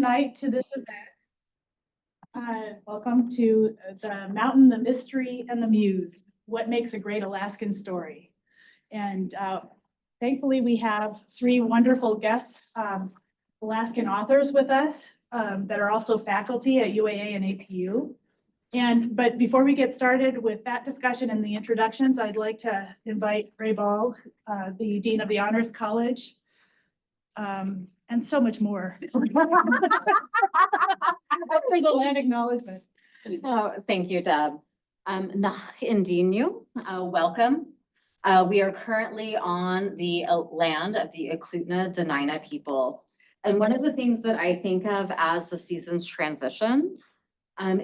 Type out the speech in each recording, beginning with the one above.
tonight to this event. Welcome to the Mountain, the Mystery, and the Muse, what makes a great Alaskan story. And thankfully we have three wonderful guests, Alaskan authors with us that are also faculty at UAA and APU. But before we get started with that discussion and the introductions, I'd like to invite Ray Ball, the Dean of the Honors College, and so much more. For the land acknowledgement. Oh, thank you, Deb. Nach Indinu, welcome. We are currently on the land of the Eklutna Dena'ina people. And one of the things that I think of as the seasons transition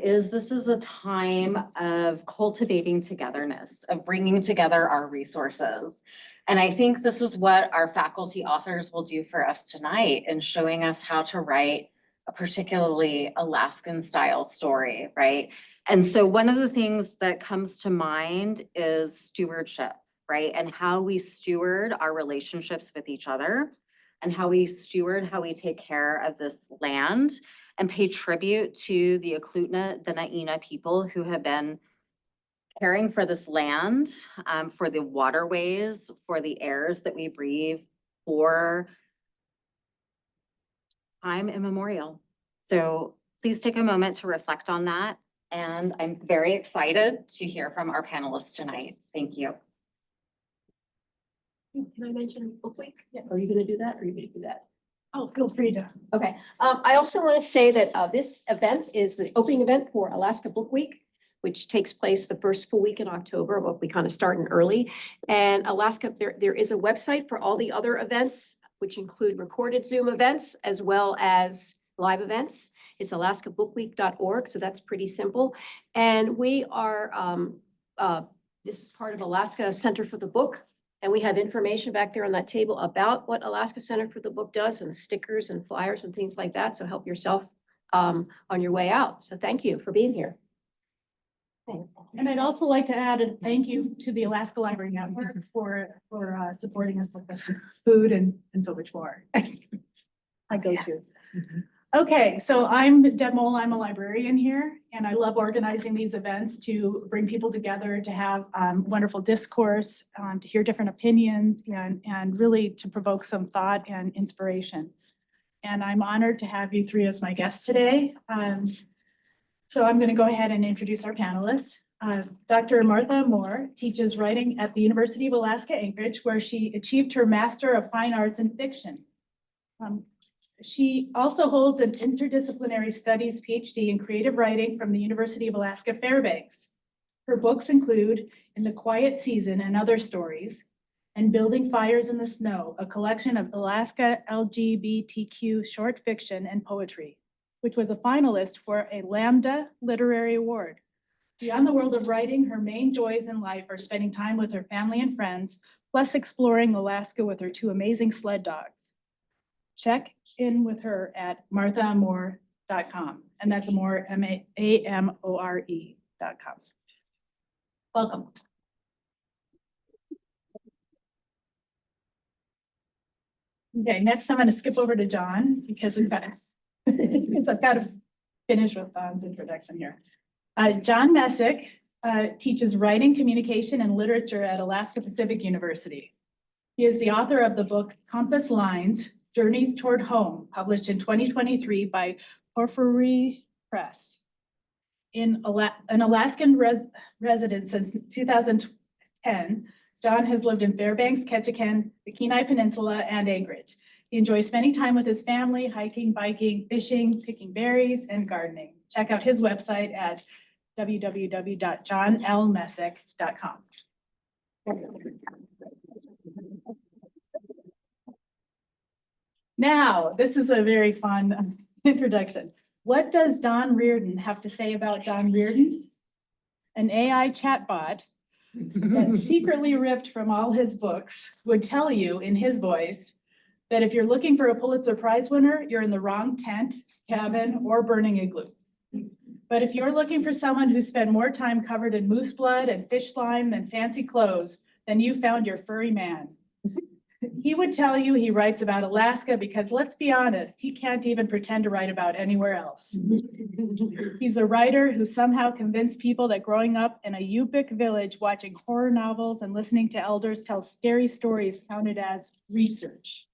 is this is a time of cultivating togetherness, of bringing together our resources. And I think this is what our faculty authors will do for us tonight in showing us how to write a particularly Alaskan style story, right? And so one of the things that comes to mind is stewardship, right? And how we steward our relationships with each other and how we steward, how we take care of this land and pay tribute to the Eklutna Dena'ina people who have been caring for this land, for the waterways, for the airs that we breathe, for time immemorial. So please take a moment to reflect on that. And I'm very excited to hear from our panelists tonight. Thank you. Can I mention Book Week? Yeah. Are you going to do that or are you going to do that? Oh, feel free to. Okay. I also want to say that this event is the opening event for Alaska Book Week, which takes place the first full week in October, but we kind of start in early. And Alaska, there is a website for all the other events, which include recorded Zoom events as well as live events. It's alaskabookweek.org, so that's pretty simple. And we are, this is part of Alaska Center for the Book. And we have information back there on that table about what Alaska Center for the Book does and stickers and flyers and things like that. So help yourself on your way out. So thank you for being here. And I'd also like to add a thank you to the Alaska Library Network for supporting us with the food and so much more. I go to. Okay, so I'm Deb Mole. I'm a librarian here, and I love organizing these events to bring people together, to have wonderful discourse, to hear different opinions, and really to provoke some thought and inspiration. And I'm honored to have you three as my guests today. So I'm going to go ahead and introduce our panelists. Dr. Martha Amore teaches writing at the University of Alaska, Anchorage, where she achieved her Master of Fine Arts in Fiction. She also holds an interdisciplinary studies PhD in creative writing from the University of Alaska Fairbanks. Her books include In the Quiet Season and Other Stories, and Building Fires in the Snow, a collection of Alaska LGBTQ short fiction and poetry, which was a finalist for a Lambda Literary Award. Beyond the world of writing, her main joys in life are spending time with her family and friends, plus exploring Alaska with her two amazing sled dogs. Check in with her at marthaamore.com, and that's Amore, AMORE.com. Welcome. Okay, next I'm going to skip over to John because we've got because I've got to finish with Don's introduction here. John Messick teaches writing, communication, and literature at Alaska Pacific University. He is the author of the book Compass Lines, Journeys Toward Home, published in 2023 by Porphyry Press. An Alaskan resident since 2010, John has lived in Fairbanks, Ketchikan, the Kenai Peninsula, and Anchorage. He enjoys spending time with his family, hiking, biking, fishing, picking berries, and gardening. Check out his website at www.johnlmessick.com. Now, this is a very fun introduction. What does Don Rearden have to say about Don Rearden's? An AI chatbot that secretly ripped from all his books would tell you in his voice that if you're looking for a Pulitzer Prize winner, you're in the wrong tent, cabin, or burning igloo. But if you're looking for someone who spent more time covered in moose blood and fish slime than fancy clothes, then you found your furry man. He would tell you he writes about Alaska because, let's be honest, he can't even pretend to write about anywhere else. He's a writer who somehow convinced people that growing up in a Yupik village, watching horror novels and listening to elders tell scary stories counted as research.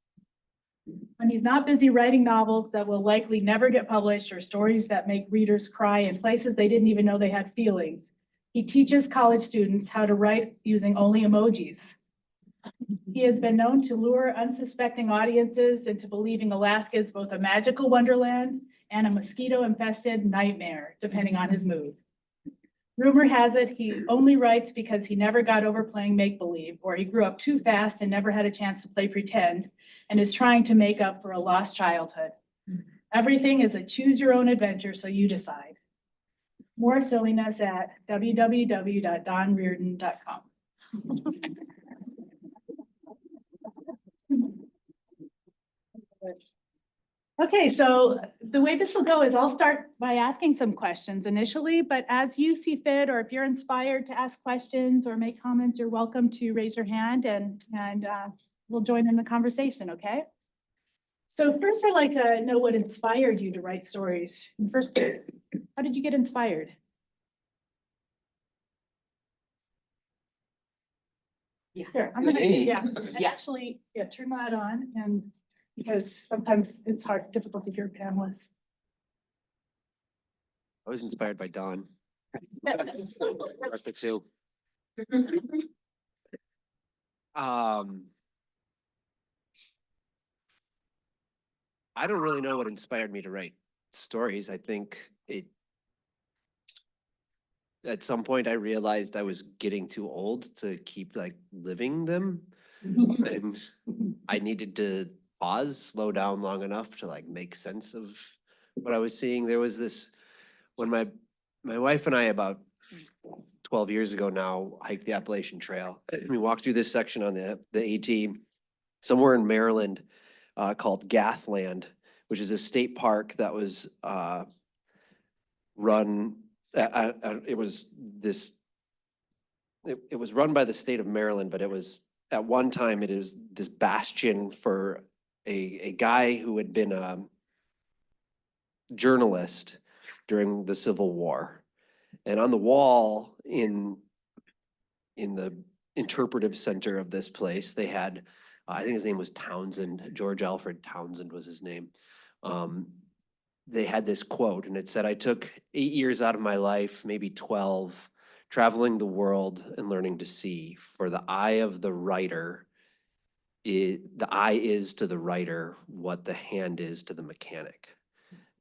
When he's not busy writing novels that will likely never get published or stories that make readers cry in places they didn't even know they had feelings, he teaches college students how to write using only emojis. He has been known to lure unsuspecting audiences into believing Alaska is both a magical wonderland and a mosquito-infested nightmare, depending on his mood. Rumor has it he only writes because he never got over playing make-believe, or he grew up too fast and never had a chance to play pretend, and is trying to make up for a lost childhood. Everything is a choose-your-own-adventure, so you decide. More silliness at www.donrearden.com. Okay, so the way this will go is I'll start by asking some questions initially, but as you see fit, or if you're inspired to ask questions or make comments, you're welcome to raise your hand and we'll join in the conversation, okay? So first, I'd like to know what inspired you to write stories. First, how did you get inspired? Yeah. Sure, I'm gonna, yeah, and Yeah. actually, yeah, turn that on, and because sometimes it's hard, difficult to hear panelists. I was inspired by Dawn. Martha too. I don't really know what inspired me to write stories. I think at some point I realized I was getting too old to keep like living them. And I needed to pause, slow down long enough to like make sense of what I was seeing. There was this, when my wife and I about 12 years ago now hiked the Appalachian Trail. We walked through this section on the AT somewhere in Maryland called Gathland, which is a state park that was run, it was run by the state of Maryland, but it was at one time it is this bastion for a guy who had been a journalist during the Civil War. And on the wall in the interpretive center of this place, they had, I think his name was Townsend, George Alfred Townsend was his name. They had this quote, and it said, "I took 8 years out of my life, maybe 12, traveling the world and learning to see. For the eye of the writer, the eye is to the writer what the hand is to the mechanic."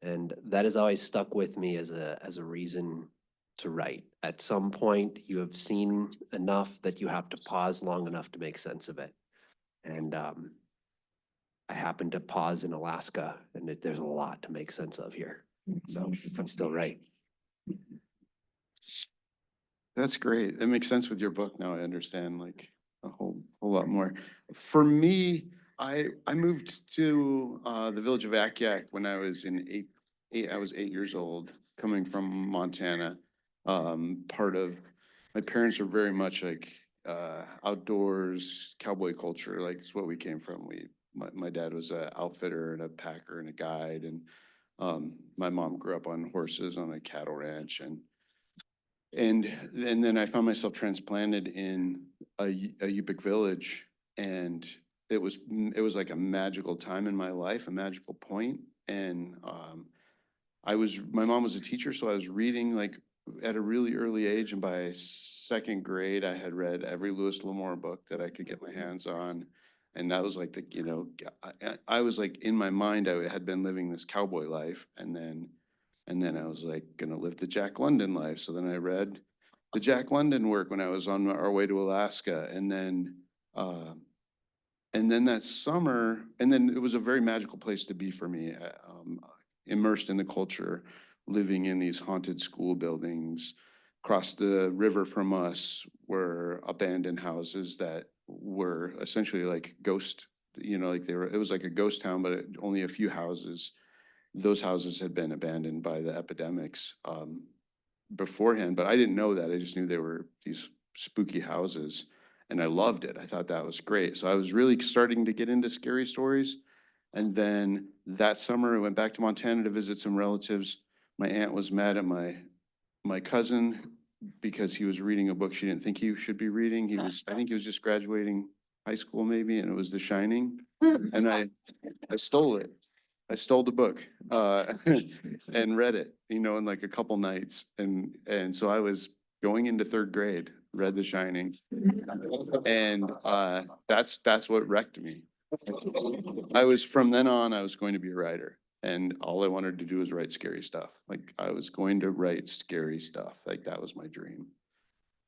And that has always stuck with me as a reason to write. At some point, you have seen enough that you have to pause long enough to make sense of it. And I happened to pause in Alaska, and there's a lot to make sense of here. So I'm still right. That's great. That makes sense with your book now. I understand like a whole lot more. For me, I moved to the village of Akiak when I was I was 8 years old, coming from Montana. Part of my parents were very much like outdoors, cowboy culture. Like it's what we came from. My dad was an outfitter and a packer and a guide, and my mom grew up on horses on a cattle ranch, and then I found myself transplanted in a Yupik village, and it was like a magical time in my life, a magical point. And my mom was a teacher, so I was reading like at a really early age, and by second grade, I had read every Lewis L'Amour book that I could get my hands on. And that was like I was like, in my mind, I had been living this cowboy life, and then I was like gonna live the Jack London life. So then I read the Jack London work when I was on our way to Alaska, and then that summer, and then it was a very magical place to be for me, immersed in the culture, living in these haunted school buildings. Across the river from us were abandoned houses that were essentially like ghost, like it was like a ghost town, but only a few houses. Those houses had been abandoned by the epidemics beforehand, but I didn't know that. I just knew they were these spooky houses. and I loved it. I thought that was great. So I was really starting to get into scary stories. And then that summer, I went back to Montana to visit some relatives. My aunt was mad at my cousin because he was reading a book she didn't think he should be reading. I think he was just graduating high school maybe, and it was The Shining. And I stole it. I stole the book, and read it, in like a couple nights. And so I was going into third grade, read The Shining. And, that's what wrecked me. From then on, I was going to be a writer, and all I wanted to do was write scary stuff. Like, I was going to write scary stuff. Like, that was my dream.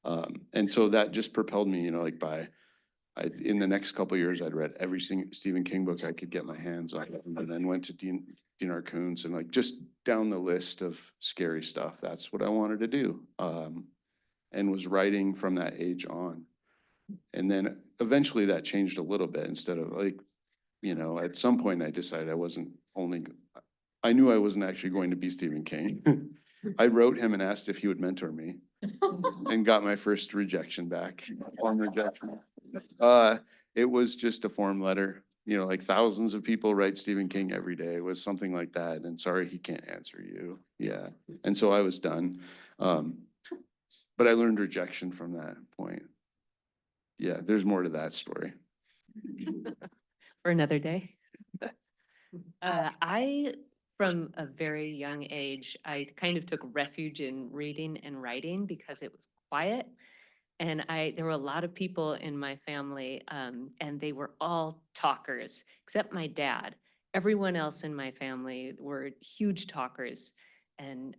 And so that just propelled me, in the next couple of years, I'd read every single Stephen King book I could get my hands on, and then went to Dinar Koontz, and like just down the list of scary stuff. That's what I wanted to do, and was writing from that age on. And then eventually that changed a little bit. Instead of at some point I decided I knew I wasn't actually going to be Stephen King. I wrote him and asked if he would mentor me, and got my first rejection back. Form rejection. It was just a form letter, like thousands of people write Stephen King every day. It was something like that. And sorry, he can't answer you. Yeah. And so I was done. But I learned rejection from that point. Yeah, there's more to that story. For another day. From a very young age, I kind of took refuge in reading and writing because it was quiet. And there were a lot of people in my family, and they were all talkers, except my dad. Everyone else in my family were huge talkers. And,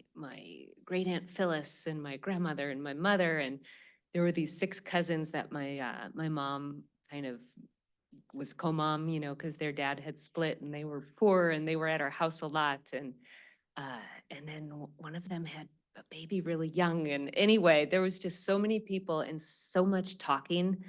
my great aunt Phyllis and my grandmother and my mother, and there were these 6 cousins that my mom kind of was co-mom, because their dad had split and they were poor and they were at our house a lot. And then one of them had a baby really young. And anyway, there was just so many people and so much talking,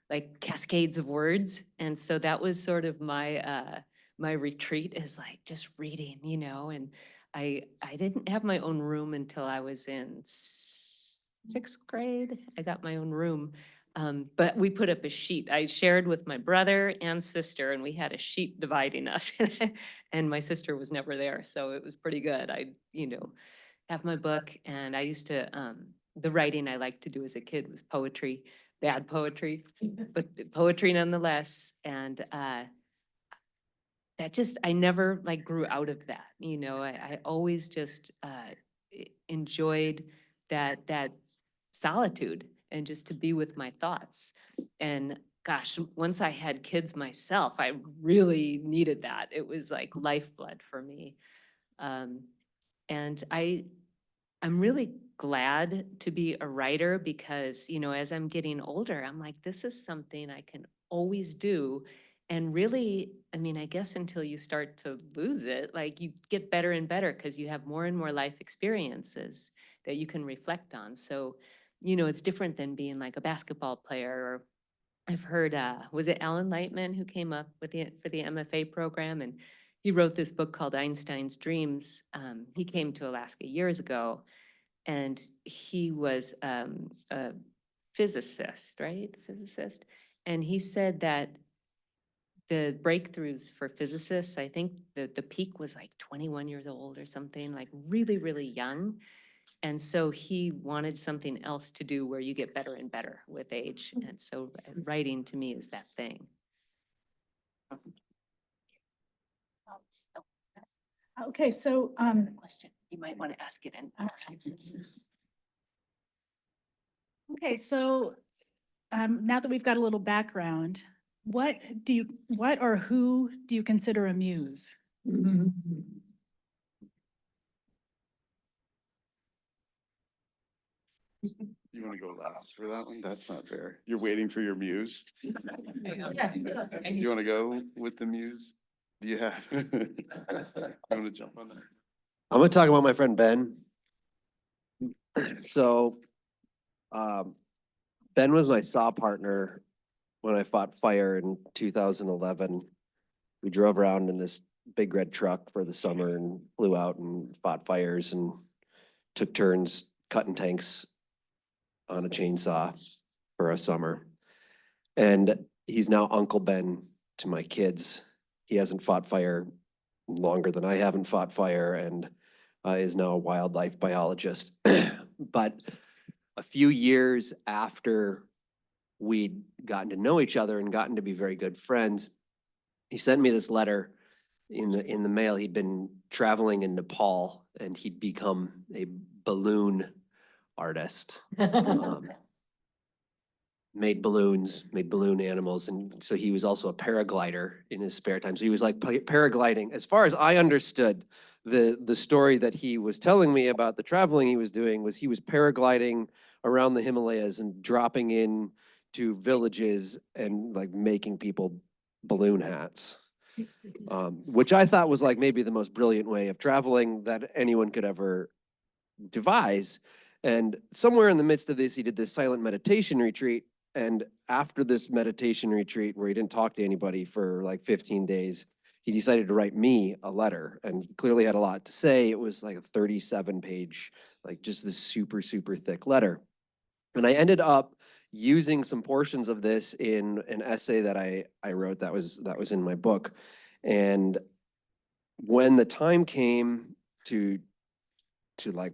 like cascades of words. And so that was sort of my retreat, is like just reading, and I didn't have my own room until I was in 6th grade. I got my own room. But we put up a sheet. I shared with my brother and sister, and we had a sheet dividing us. And my sister was never there, so it was pretty good. I, have my book, and I used to, the writing I liked to do as a kid was poetry, bad poetry, but poetry nonetheless. And I never like grew out of that. I always just enjoyed that solitude and just to be with my thoughts. And gosh, once I had kids myself, I really needed that. It was like lifeblood for me. And I'm really glad to be a writer because, as I'm getting older, I'm like, this is something I can always do. And really, I guess until you start to lose it, like you get better and better because you have more and more life experiences that you can reflect on. So, it's different than being like a basketball player. Or I've heard, was it Alan Lightman who came up with for the MFA program? And he wrote this book called Einstein's Dreams. He came to Alaska years ago, and he was a physicist, right? Physicist. And he said that the breakthroughs for physicists, I think the peak was like 21 years old or something, like really, really young. And so he wanted something else to do where you get better and better with age. And so writing to me is that thing. Okay, so, Question, you might want to ask it in. okay, so, now that we've got a little background, what or who do you consider a muse? You want to go last for that one? That's not fair. You're waiting for your muse. You want to go with the muse? Do you have? You want to jump on that? I'm gonna talk about my friend Ben. So, Ben was my saw partner when I fought fire in 2011. We drove around in this big red truck for the summer and flew out and fought fires and took turns cutting tanks on a chainsaw. for a summer. And he's now Uncle Ben to my kids. He hasn't fought fire longer than I haven't fought fire, and is now a wildlife biologist. But a few years after we'd gotten to know each other and gotten to be very good friends, he sent me this letter in the mail. He'd been traveling in Nepal and he'd become a balloon artist. Made balloons, made balloon animals. And so he was also a paraglider in his spare time. So he was like paragliding. As far as I understood, the story that he was telling me about the traveling he was doing was he was paragliding around the Himalayas and dropping in to villages and like making people balloon hats. Which I thought was like maybe the most brilliant way of traveling that anyone could ever devise. And somewhere in the midst of this, he did this silent meditation retreat. And after this meditation retreat, where he didn't talk to anybody for like 15 days, he decided to write me a letter, and clearly had a lot to say. It was like a 37-page, like just this super, super thick letter. And I ended up using some portions of this in an essay that I wrote that was in my book. And when the time came to like,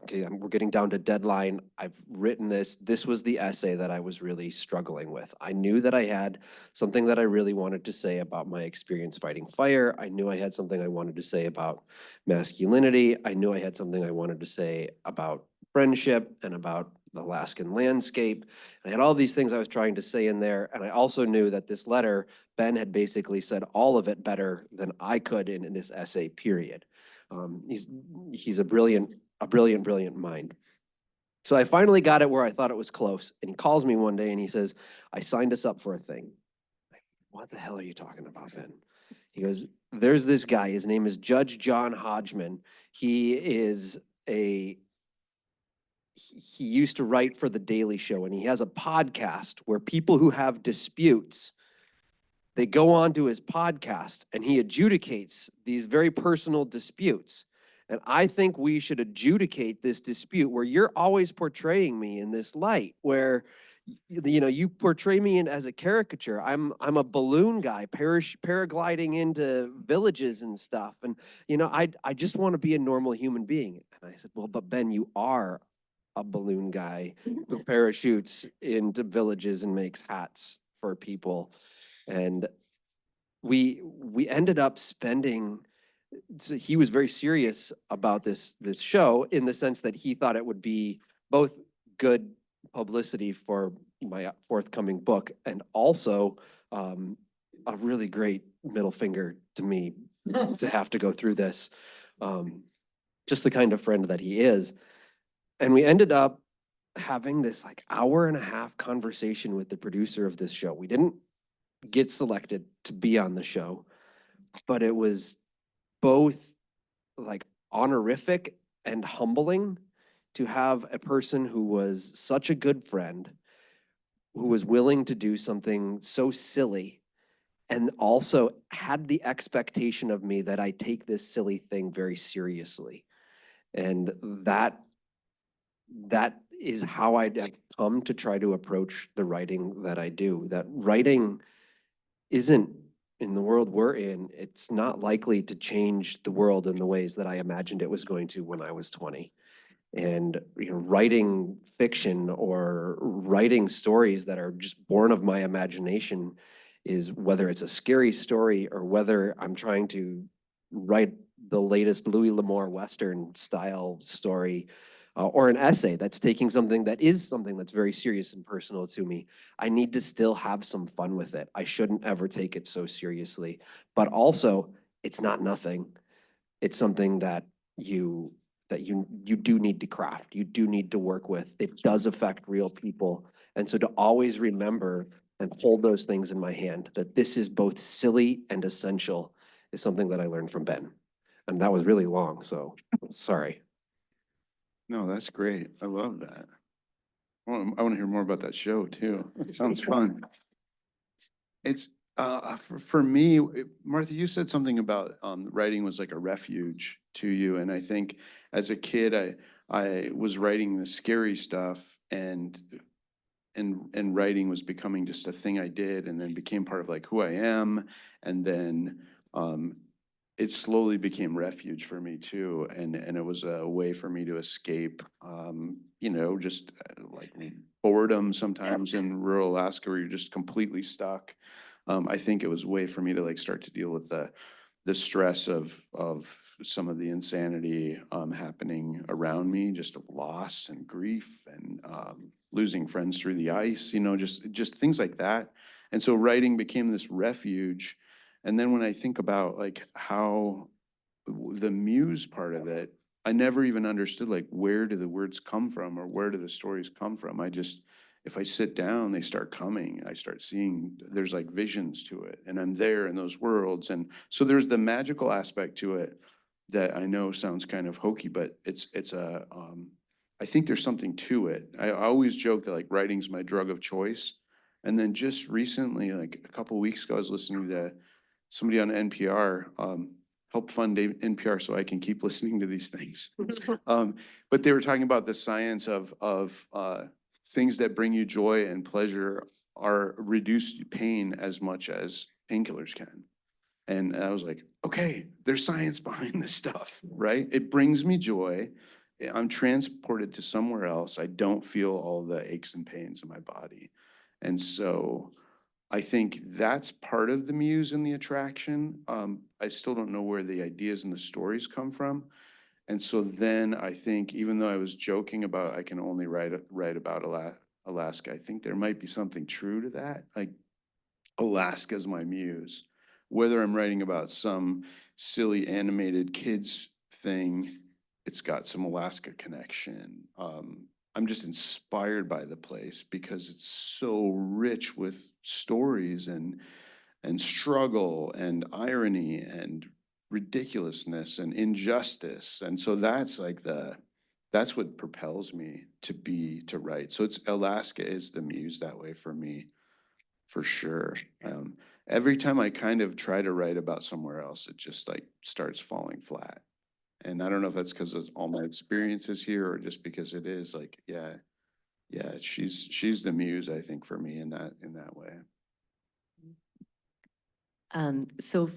okay, we're getting down to deadline. I've written this. This was the essay that I was really struggling with. I knew that I had something that I really wanted to say about my experience fighting fire. I knew I had something I wanted to say about masculinity. I knew I had something I wanted to say about friendship and about the Alaskan landscape. I had all these things I was trying to say in there. And I also knew that this letter, Ben had basically said all of it better than I could in this essay, period. He's a brilliant mind. So I finally got it where I thought it was close. And he calls me one day and he says, I signed us up for a thing. What the hell are you talking about, Ben? He goes, there's this guy. His name is Judge John Hodgman. He used to write for The Daily Show, and he has a podcast where people who have disputes, they go on to his podcast and he adjudicates these very personal disputes. And I think we should adjudicate this dispute where you're always portraying me in this light, where you portray me as a caricature. I'm a balloon guy, paragliding into villages and stuff. And I just want to be a normal human being. And I said, well, but Ben, you are a balloon guy who parachutes into villages and makes hats for people. And we ended up spending. So he was very serious about this show, in the sense that he thought it would be both good publicity for my forthcoming book and also a really great middle finger to me to have to go through this. Just the kind of friend that he is. And we ended up having this like hour-and-a-half conversation with the producer of this show. We didn't get selected to be on the show, but it was both like honorific and humbling to have a person who was such a good friend, who was willing to do something so silly, and also had the expectation of me that I take this silly thing very seriously. And that is how I've come to try to approach the writing that I do. That writing isn't, in the world we're in, it's not likely to change the world in the ways that I imagined it was going to when I was 20. And writing fiction or writing stories that are just born of my imagination is, whether it's a scary story or whether I'm trying to write the latest Louis L'Amour Western style story, or an essay that's taking something that's very serious and personal to me, I need to still have some fun with it. I shouldn't ever take it so seriously. But also, it's not nothing. It's something that you do need to craft. You do need to work with. It does affect real people. And so to always remember and hold those things in my hand, that this is both silly and essential, is something that I learned from Ben. And that was really long, so sorry. No, that's great. I love that. I want to hear more about that show too. It sounds fun. It's for me, Martha, you said something about writing was like a refuge to you, and I think as a kid, I was writing the scary stuff, and and writing was becoming just a thing I did, and then became part of like who I am. And then it slowly became refuge for me too. And it was a way for me to escape, just like boredom sometimes in rural Alaska where you're just completely stuck. I think it was a way for me to like start to deal with the stress of some of the insanity happening around me, just of loss and grief and losing friends through the ice, just things like that. And so writing became this refuge. And then when I think about like how the muse part of it, I never even understood like where do the words come from or where do the stories come from. If I sit down, they start coming. I start seeing there's like visions to it, and I'm there in those worlds. And so there's the magical aspect to it that I know sounds kind of hokey, but I think there's something to it. I always joke that like writing's my drug of choice. And then just recently, like a couple of weeks ago, I was listening to somebody on NPR, help fund NPR so I can keep listening to these things. But they were talking about the science of things that bring you joy and pleasure are reduced pain as much as painkillers can. And I was like, okay, there's science behind this stuff, right? It brings me joy. I'm transported to somewhere else. I don't feel all the aches and pains in my body. And so I think that's part of the muse and the attraction. I still don't know where the ideas and the stories come from. And so then I think, even though I was joking about I can only write about Alaska, I think there might be something true to that. Like Alaska's my muse. Whether I'm writing about some silly animated kids thing, it's got some Alaska connection. I'm just inspired by the place because it's so rich with stories and struggle and irony and ridiculousness and injustice. And so that's what propels me to write. So it's Alaska is the muse that way for me, for sure. Every time I kind of try to write about somewhere else, it just like starts falling flat. And I don't know if that's because of all my experiences here or just because it is like, yeah, she's the muse, I think, for me in that way. So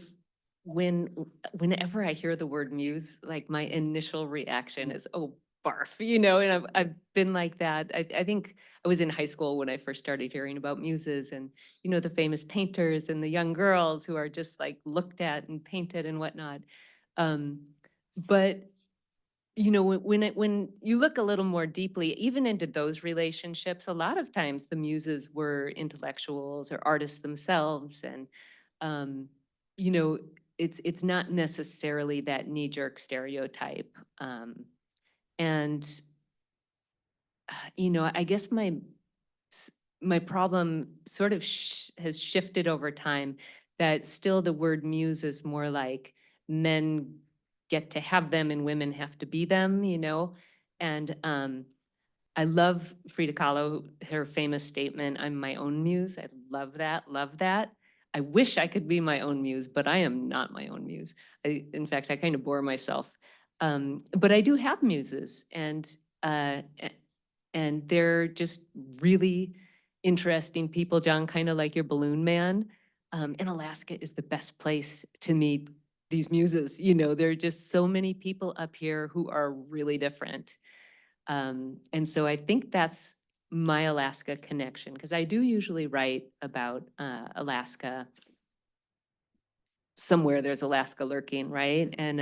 whenever I hear the word muse, like my initial reaction is, oh, barf, and I've been like that. I think I was in high school when I first started hearing about muses and, the famous painters and the young girls who are just like looked at and painted and whatnot. But when you look a little more deeply, even into those relationships, a lot of times the muses were intellectuals or artists themselves. And, it's not necessarily that knee-jerk stereotype. And, I guess my problem sort of has shifted over time, that still the word muse is more like men get to have them and women have to be them, And I love Frida Kahlo, her famous statement, "I'm my own muse." I love that, love that. I wish I could be my own muse, but I am not my own muse. In fact, I kind of bore myself. But I do have muses, uh, and they're just really interesting people, John, kind of like your balloon man. And Alaska is the best place to meet these muses. There are just so many people up here who are really different. And so I think that's my Alaska connection, because I do usually write about Alaska. Somewhere there's Alaska lurking, right? And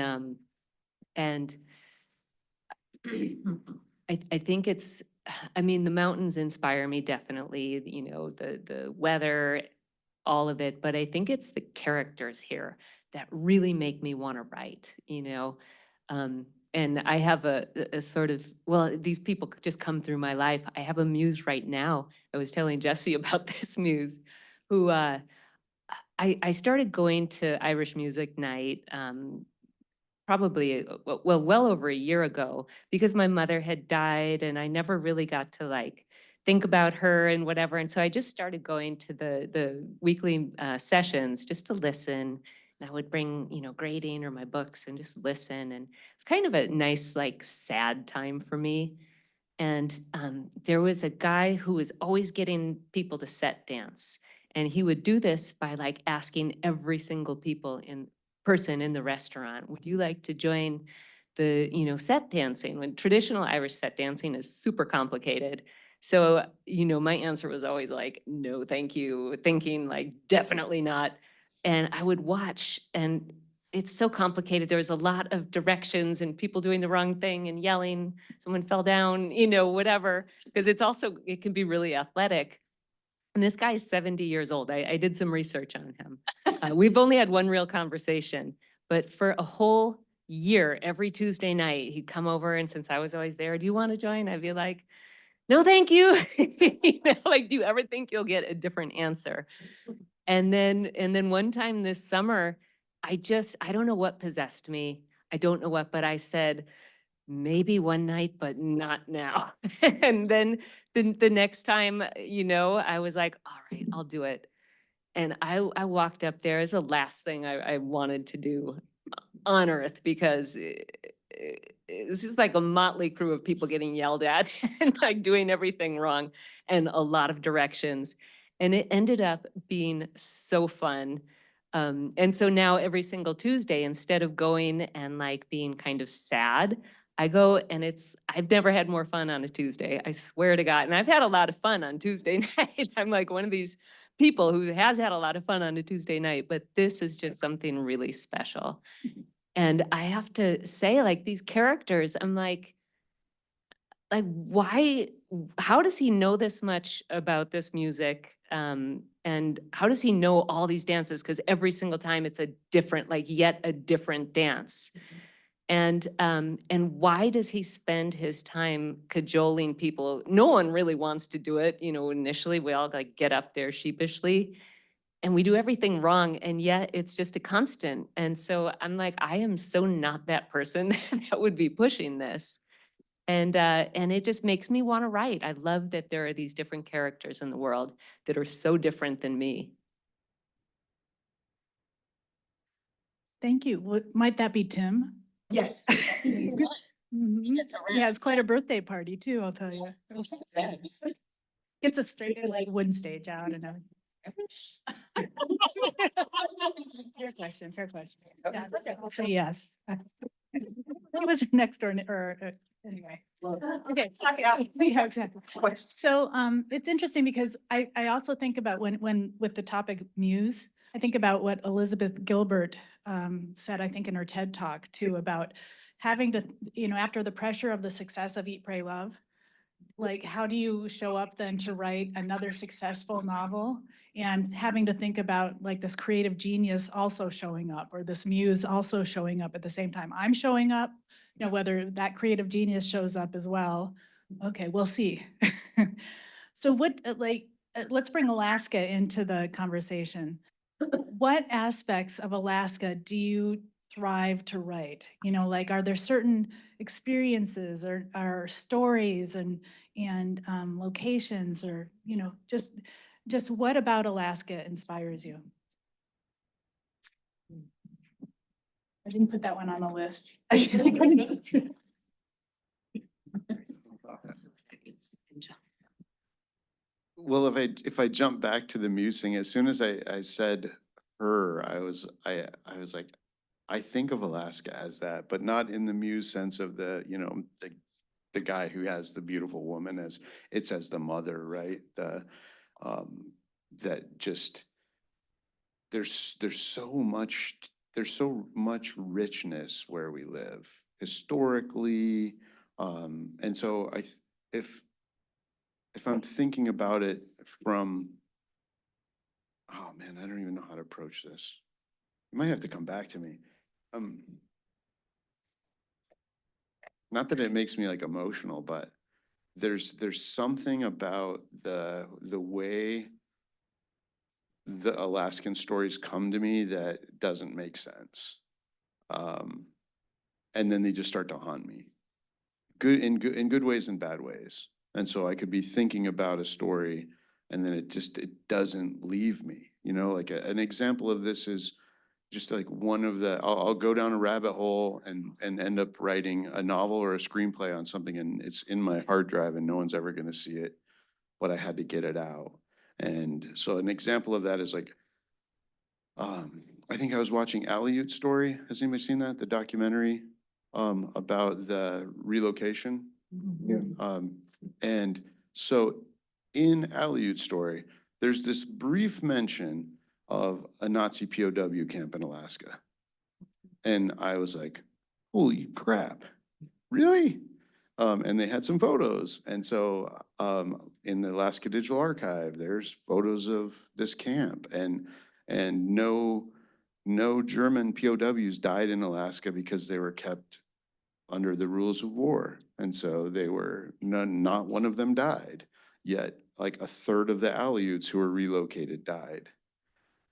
I think the mountains inspire me definitely, the weather, all of it, but I think it's the characters here that really make me want to write. And I have a sort of, well, these people just come through my life. I have a muse right now. I was telling Jesse about this muse who I started going to Irish music night probably, well over a year ago, because my mother had died and I never really got to like think about her and whatever. And so I just started going to the weekly sessions just to listen. And I would bring, grading or my books and just listen. And it's kind of a nice, like sad time for me. And there was a guy who was always getting people to set dance. And he would do this by like asking every single person in the restaurant, would you like to join the, set dancing? When traditional Irish set dancing is super complicated. So, my answer was always like, no, thank you, thinking like, definitely not. And I would watch, and it's so complicated. There was a lot of directions and people doing the wrong thing and yelling, someone fell down, whatever, because it can be really athletic. And this guy is 70 years old. I did some research on him. We've only had one real conversation, but for a whole year, every Tuesday night, he'd come over, and since I was always there, do you want to join? I'd be like, no, thank you. Like, do you ever think you'll get a different answer? And then one time this summer, I don't know what possessed me. I don't know what, but I said, maybe one night, but not now. And then the next time, I was like, all right, I'll do it. And I walked up there as the last thing I wanted to do on earth, because it's just like a motley crew of people getting yelled at and like doing everything wrong and a lot of directions. And it ended up being so fun. And so now every single Tuesday, instead of going and like being kind of sad, I go, and I've never had more fun on a Tuesday. I swear to God. And I've had a lot of fun on Tuesday night. I'm like one of these people who has had a lot of fun on a Tuesday night, but this is just something really special. And I have to say, like, these characters, I'm like, why, how does he know this much about this music? And how does he know all these dances? Because every single time it's a different, like yet a different dance. And why does he spend his time cajoling people? No one really wants to do it. Initially we all like get up there sheepishly and we do everything wrong, and yet it's just a constant. And so I'm like, I am so not that person that would be pushing this. And it just makes me want to write. I love that there are these different characters in the world that are so different than me. Thank you. Might that be Tim? Yes. Mhm. He has quite a birthday party too, I'll tell you. Gets a straight, like wooden stage out and everything. Fair question, fair question. Yeah, I'll say yes. He was next door, anyway. Okay. Yeah, exactly. So, it's interesting because I also think about when with the topic Muse, I think about what Elizabeth Gilbert, said, I think in her TED Talk too, about having to, after the pressure of the success of Eat, Pray, Love, like, how do you show up then to write another successful novel? And having to think about like this creative genius also showing up, or this muse also showing up at the same time I'm showing up, whether that creative genius shows up as well. Okay, we'll see. So what, let's bring Alaska into the conversation. What aspects of Alaska do you thrive to write? Like, are there certain experiences or stories and locations, or, just what about Alaska inspires you? I didn't put that one on the list. Well, if I jump back to the Muse thing, as soon as I said her, I was like, I think of Alaska as that, but not in the Muse sense of the guy who has the beautiful woman as the mother, right? That just there's so much richness where we live historically, and so if I'm thinking about it from, oh man, I don't even know how to approach this. You might have to come back to me. Not that it makes me like emotional, but there's something about the way the Alaskan stories come to me that doesn't make sense. And then they just start to haunt me. In good ways and bad ways. And so I could be thinking about a story and then it doesn't leave me. Like an example of this is just like one of the, I'll go down a rabbit hole and end up writing a novel or a screenplay on something, and it's in my hard drive and no one's ever gonna see it, but I had to get it out. And so an example of that is like, I think I was watching Aleut Story. Has anybody seen that? The documentary about the relocation? And so in Aleut Story, there's this brief mention of a Nazi POW camp in Alaska. And I was like, holy crap, really? And they had some photos. And so in the Alaska Digital Archive, there's photos of this camp, and no German POWs died in Alaska because they were kept under the rules of war. And so they were, not one of them died, yet like a third of the Aleuts who were relocated died.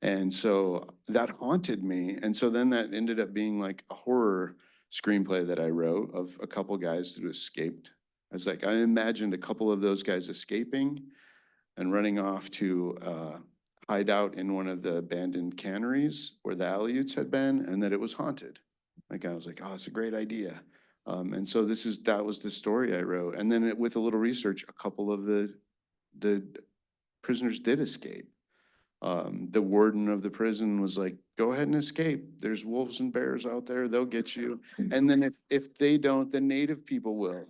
And so that haunted me. And so then that ended up being like a horror screenplay that I wrote of a couple guys that escaped. I was like, I imagined a couple of those guys escaping and running off to hide out in one of the abandoned canneries where the Aleuts had been, and that it was haunted. Like, I was like, oh, it's a great idea. And so that was the story I wrote. And then with a little research, a couple of the prisoners did escape. The warden of the prison was like, go ahead and escape. There's wolves and bears out there. They'll get you. And then if they don't, the native people will.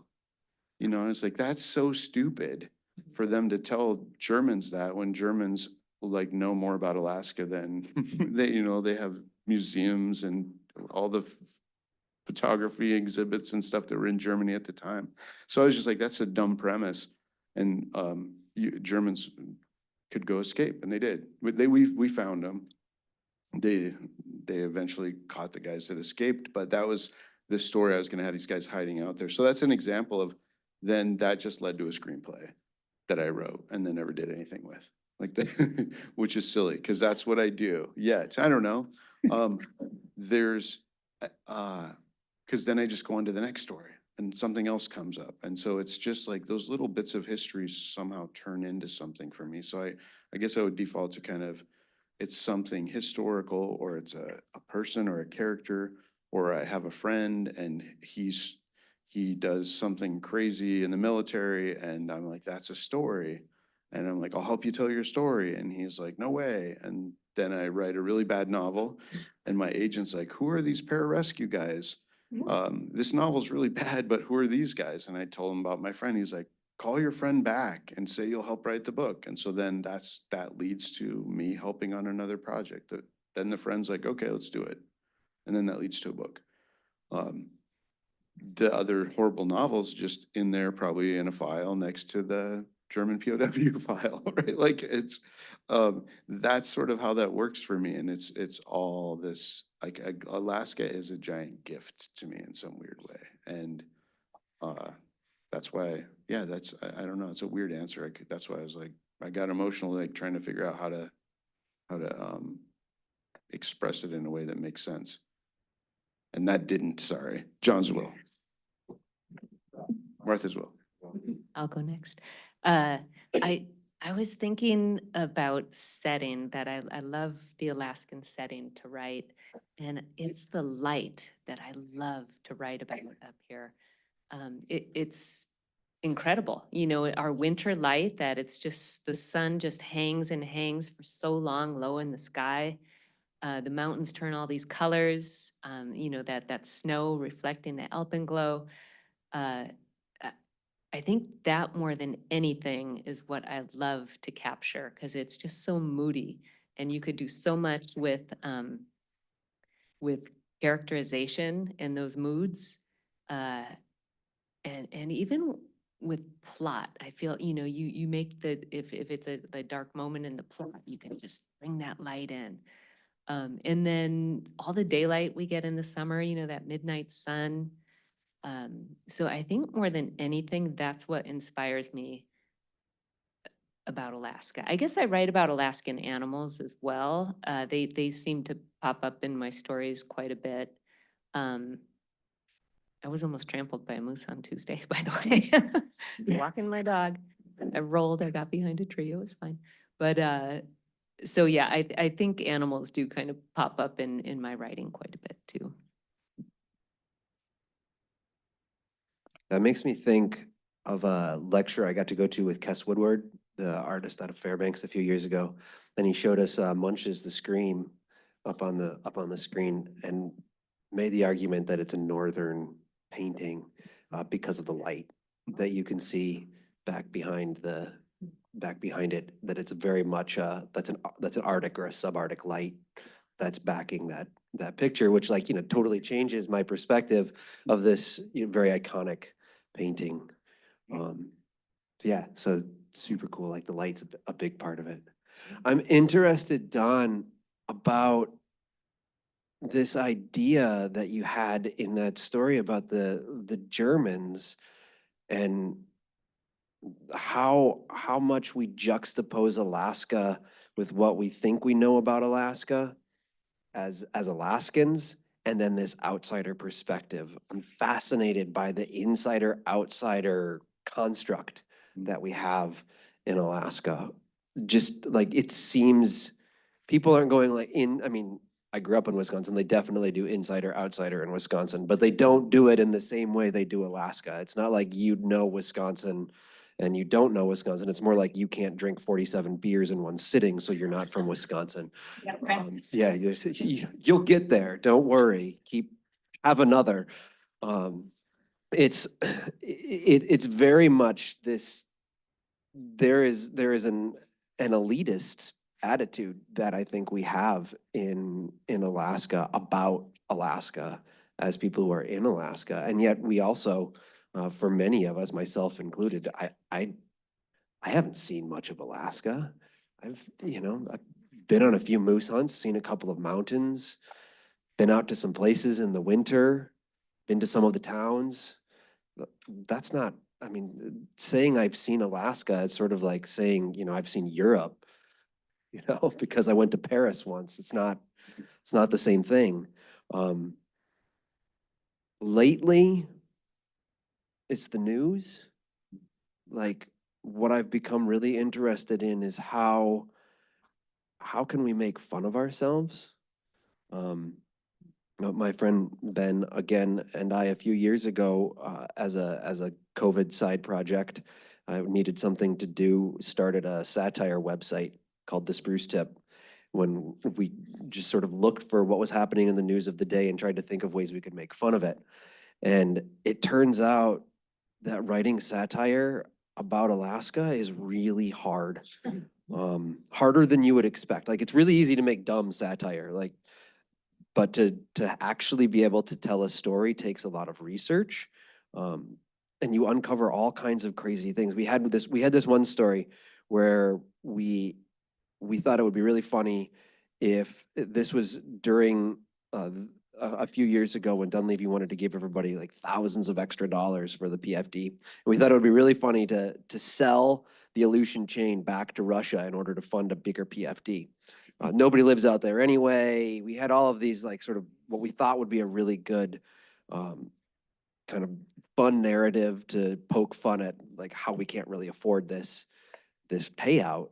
You know, it's like, that's so stupid for them to tell Germans that, when Germans like know more about Alaska than they have museums and all the photography exhibits and stuff that were in Germany at the time. So I was just like, that's a dumb premise. And Germans could go escape, and they did. We found them. They eventually caught the guys that escaped, but that was the story. I was gonna have these guys hiding out there. So that's an example of, then that just led to a screenplay that I wrote and then never did anything with. Like that, which is silly, because that's what I do. Yet, I don't know. There's because then I just go on to the next story and something else comes up. And so it's just like those little bits of history somehow turn into something for me. So I guess I would default to kind of, it's something historical, or it's a person or a character, or I have a friend and he does something crazy in the military, and I'm like, that's a story. And I'm like, I'll help you tell your story. And he's like, no way. And then I write a really bad novel, and my agent's like, who are these pararescue guys? This novel's really bad, but who are these guys? And I told him about my friend. He's like, call your friend back and say you'll help write the book. And so then that leads to me helping on another project. Then the friend's like, okay, let's do it. And then that leads to a book. The other horrible novels just in there, probably in a file next to the German POW file, right? Like it's, that's sort of how that works for me. And it's all this, like Alaska is a giant gift to me in some weird way. And that's why, yeah, I don't know. It's a weird answer. That's why I was like, I got emotional, like trying to figure out how to express it in a way that makes sense. And that didn't, sorry. John's will. Martha's will. I'll go next. I was thinking about setting, that I love the Alaskan setting to write, and it's the light that I love to write about up here. It's incredible, our winter light, that it's just, the sun just hangs and hangs for so long low in the sky. The mountains turn all these colors, that snow reflecting the alpenglow. I think that more than anything is what I love to capture, because it's just so moody, and you could do so much with characterization and those moods, and even with plot. I feel, you make if it's the dark moment in the plot, you can just bring that light in. And then all the daylight we get in the summer, that midnight sun. So I think more than anything, that's what inspires me about Alaska. I guess I write about Alaskan animals as well. They seem to pop up in my stories quite a bit. I was almost trampled by a moose on Tuesday, by the way. I was walking my dog. I rolled, I got behind a tree, it was fine. But So yeah, I think animals do kind of pop up in my writing quite a bit too. That makes me think of a lecture I got to go to with Kes Woodward, the artist out of Fairbanks a few years ago. And he showed us Munch's The Scream up on the screen and made the argument that it's a northern painting because of the light that you can see back behind it, that it's very much that's an Arctic or a subarctic light that's backing that picture, which totally changes my perspective of this very iconic painting. So yeah, so super cool. Like the light's a big part of it. I'm interested, Don, about this idea that you had in that story about the Germans and how much we juxtapose Alaska with what we think we know about Alaska as Alaskans, and then this outsider perspective. I'm fascinated by the insider outsider construct that we have in Alaska. Just like it seems people aren't going I mean, I grew up in Wisconsin. They definitely do insider outsider in Wisconsin, but they don't do it in the same way they do Alaska. It's not like you know Wisconsin and you don't know Wisconsin. It's more like you can't drink 47 beers in one sitting, so you're not from Wisconsin. Yeah, practice. Yeah, you'll get there. Don't worry. Have another. It's it's very much this. There is an elitist attitude that I think we have in Alaska about Alaska as people who are in Alaska, and yet we also, for many of us, myself included, I haven't seen much of Alaska. I've been on a few moose hunts, seen a couple of mountains, been out to some places in the winter, been to some of the towns. That's not, I mean, saying I've seen Alaska is sort of like saying, I've seen Europe, because I went to Paris once. It's not the same thing. Lately, it's the news. Like what I've become really interested in is how can we make fun of ourselves? My friend Ben again and I a few years ago, as a COVID side project, I needed something to do. Started a satire website called The Spruce Tip, when we just sort of looked for what was happening in the news of the day and tried to think of ways we could make fun of it. And it turns out that writing satire about Alaska is really hard. Harder than you would expect. Like it's really easy to make dumb satire, but to actually be able to tell a story takes a lot of research. And you uncover all kinds of crazy things. We had this one story where we thought it would be really funny if this was during a few years ago when Dunleavy wanted to give everybody like thousands of extra dollars for the PFD. And we thought it would be really funny to sell the Aleutian chain back to Russia in order to fund a bigger PFD. Nobody lives out there anyway. We had all of these like sort of what we thought would be a really good kind of fun narrative to poke fun at like how we can't really afford this payout.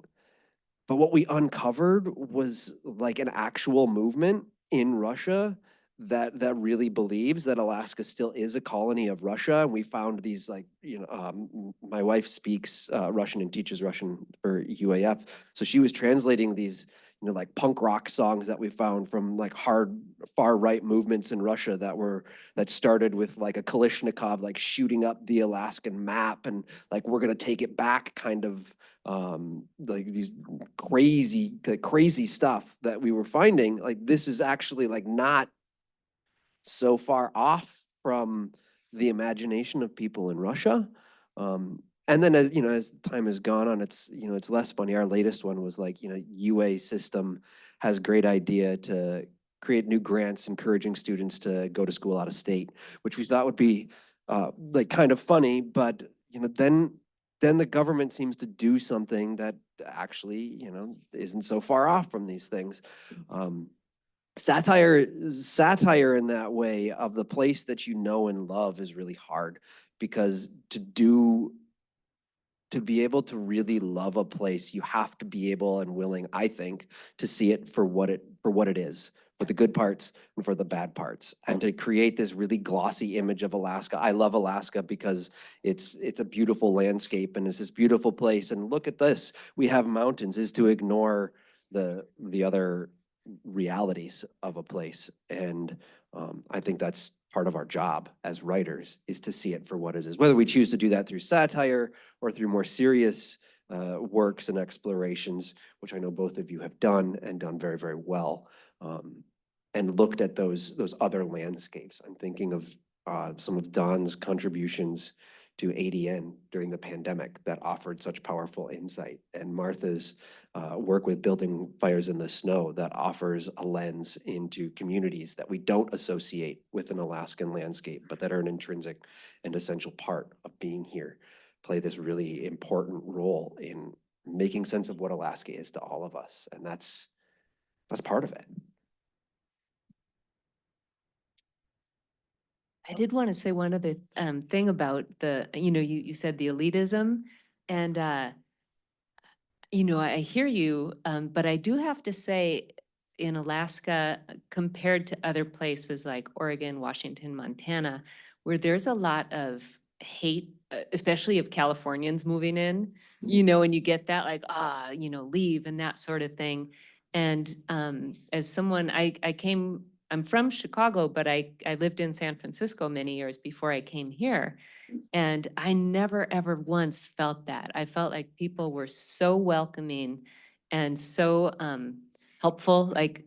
But what we uncovered was like an actual movement in Russia that really believes that Alaska still is a colony of Russia. And we found these my wife speaks Russian and teaches Russian for UAF. So she was translating these like punk rock songs that we found from like far right movements in Russia that started with like a Kalashnikov like shooting up the Alaskan map and like we're gonna take it back kind of like these crazy stuff that we were finding. Like this is actually like not so far off from the imagination of people in Russia. And then as time has gone on, it's less funny. Our latest one was like, UA system has great idea to create new grants encouraging students to go to school out of state, which we thought would be like kind of funny, but then the government seems to do something that actually, isn't so far off from these things. Satire in that way of the place that you know and love is really hard because to do to be able to really love a place, you have to be able and willing, I think, to see it for what it is, for the good parts and for the bad parts, and to create this really glossy image of Alaska. I love Alaska because it's a beautiful landscape and it's this beautiful place. And look at this, we have mountains, is to ignore the other realities of a place. And I think that's part of our job as writers, is to see it for what it is. Whether we choose to do that through satire or through more serious works and explorations, which I know both of you have done and done very, very well, and looked at those other landscapes. I'm thinking of some of Don's contributions to ADN during the pandemic that offered such powerful insight, and Martha's work with building fires in the snow that offers a lens into communities that we don't associate with an Alaskan landscape, but that are an intrinsic and essential part of being here, play this really important role in making sense of what Alaska is to all of us. And that's part of it. I did want to say one other thing about you said the elitism, and I hear you, but I do have to say, in Alaska, compared to other places like Oregon, Washington, Montana, where there's a lot of hate, especially of Californians moving in, and you get that like, leave and that sort of thing. And as someone, I'm from Chicago, but I lived in San Francisco many years before I came here. And I never, ever once felt that. I felt like people were so welcoming and so helpful. Like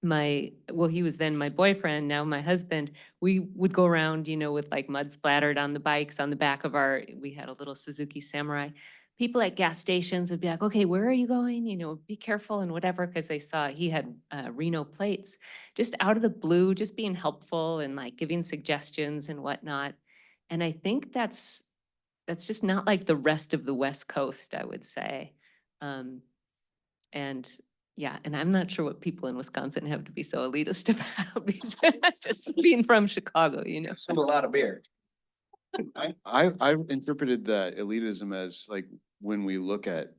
he was then my boyfriend, now my husband. We would go around, with like mud splattered on the bikes on the back of we had a little Suzuki Samurai. People at gas stations would be like, okay, where are you going? Be careful and whatever, because they saw he had Reno plates. Just out of the blue, just being helpful and like giving suggestions and whatnot. And I think that's just not like the rest of the West Coast, I would say. And yeah, and I'm not sure what people in Wisconsin have to be so elitist about, because just being from Chicago, Consume a lot of beer. I interpreted that elitism as like when we look at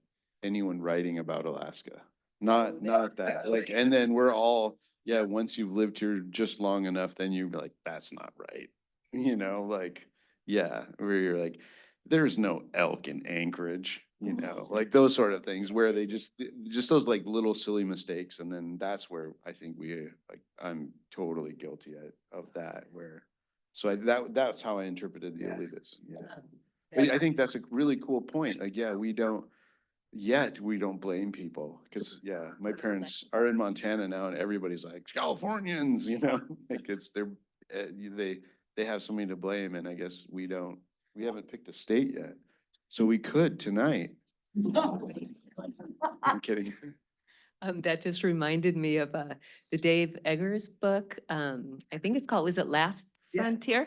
anyone writing about Alaska, not that, like, and then we're all, yeah, once you've lived here just long enough, then you're like, that's not right. Like, yeah, where you're like, there's no elk in Anchorage, like those sort of things where they just those like little silly mistakes. And then that's where I think I'm totally guilty of that, where, so that's how I interpreted the elitism. Yeah. But I think that's a really cool point. Like, yeah, we don't blame people, because yeah, my parents are in Montana now and everybody's like, Californians, like they have somebody to blame, and I guess we haven't picked a state yet. So we could tonight. I'm kidding. That just reminded me of the Dave Eggers book. I think it's called, was it Last Frontier?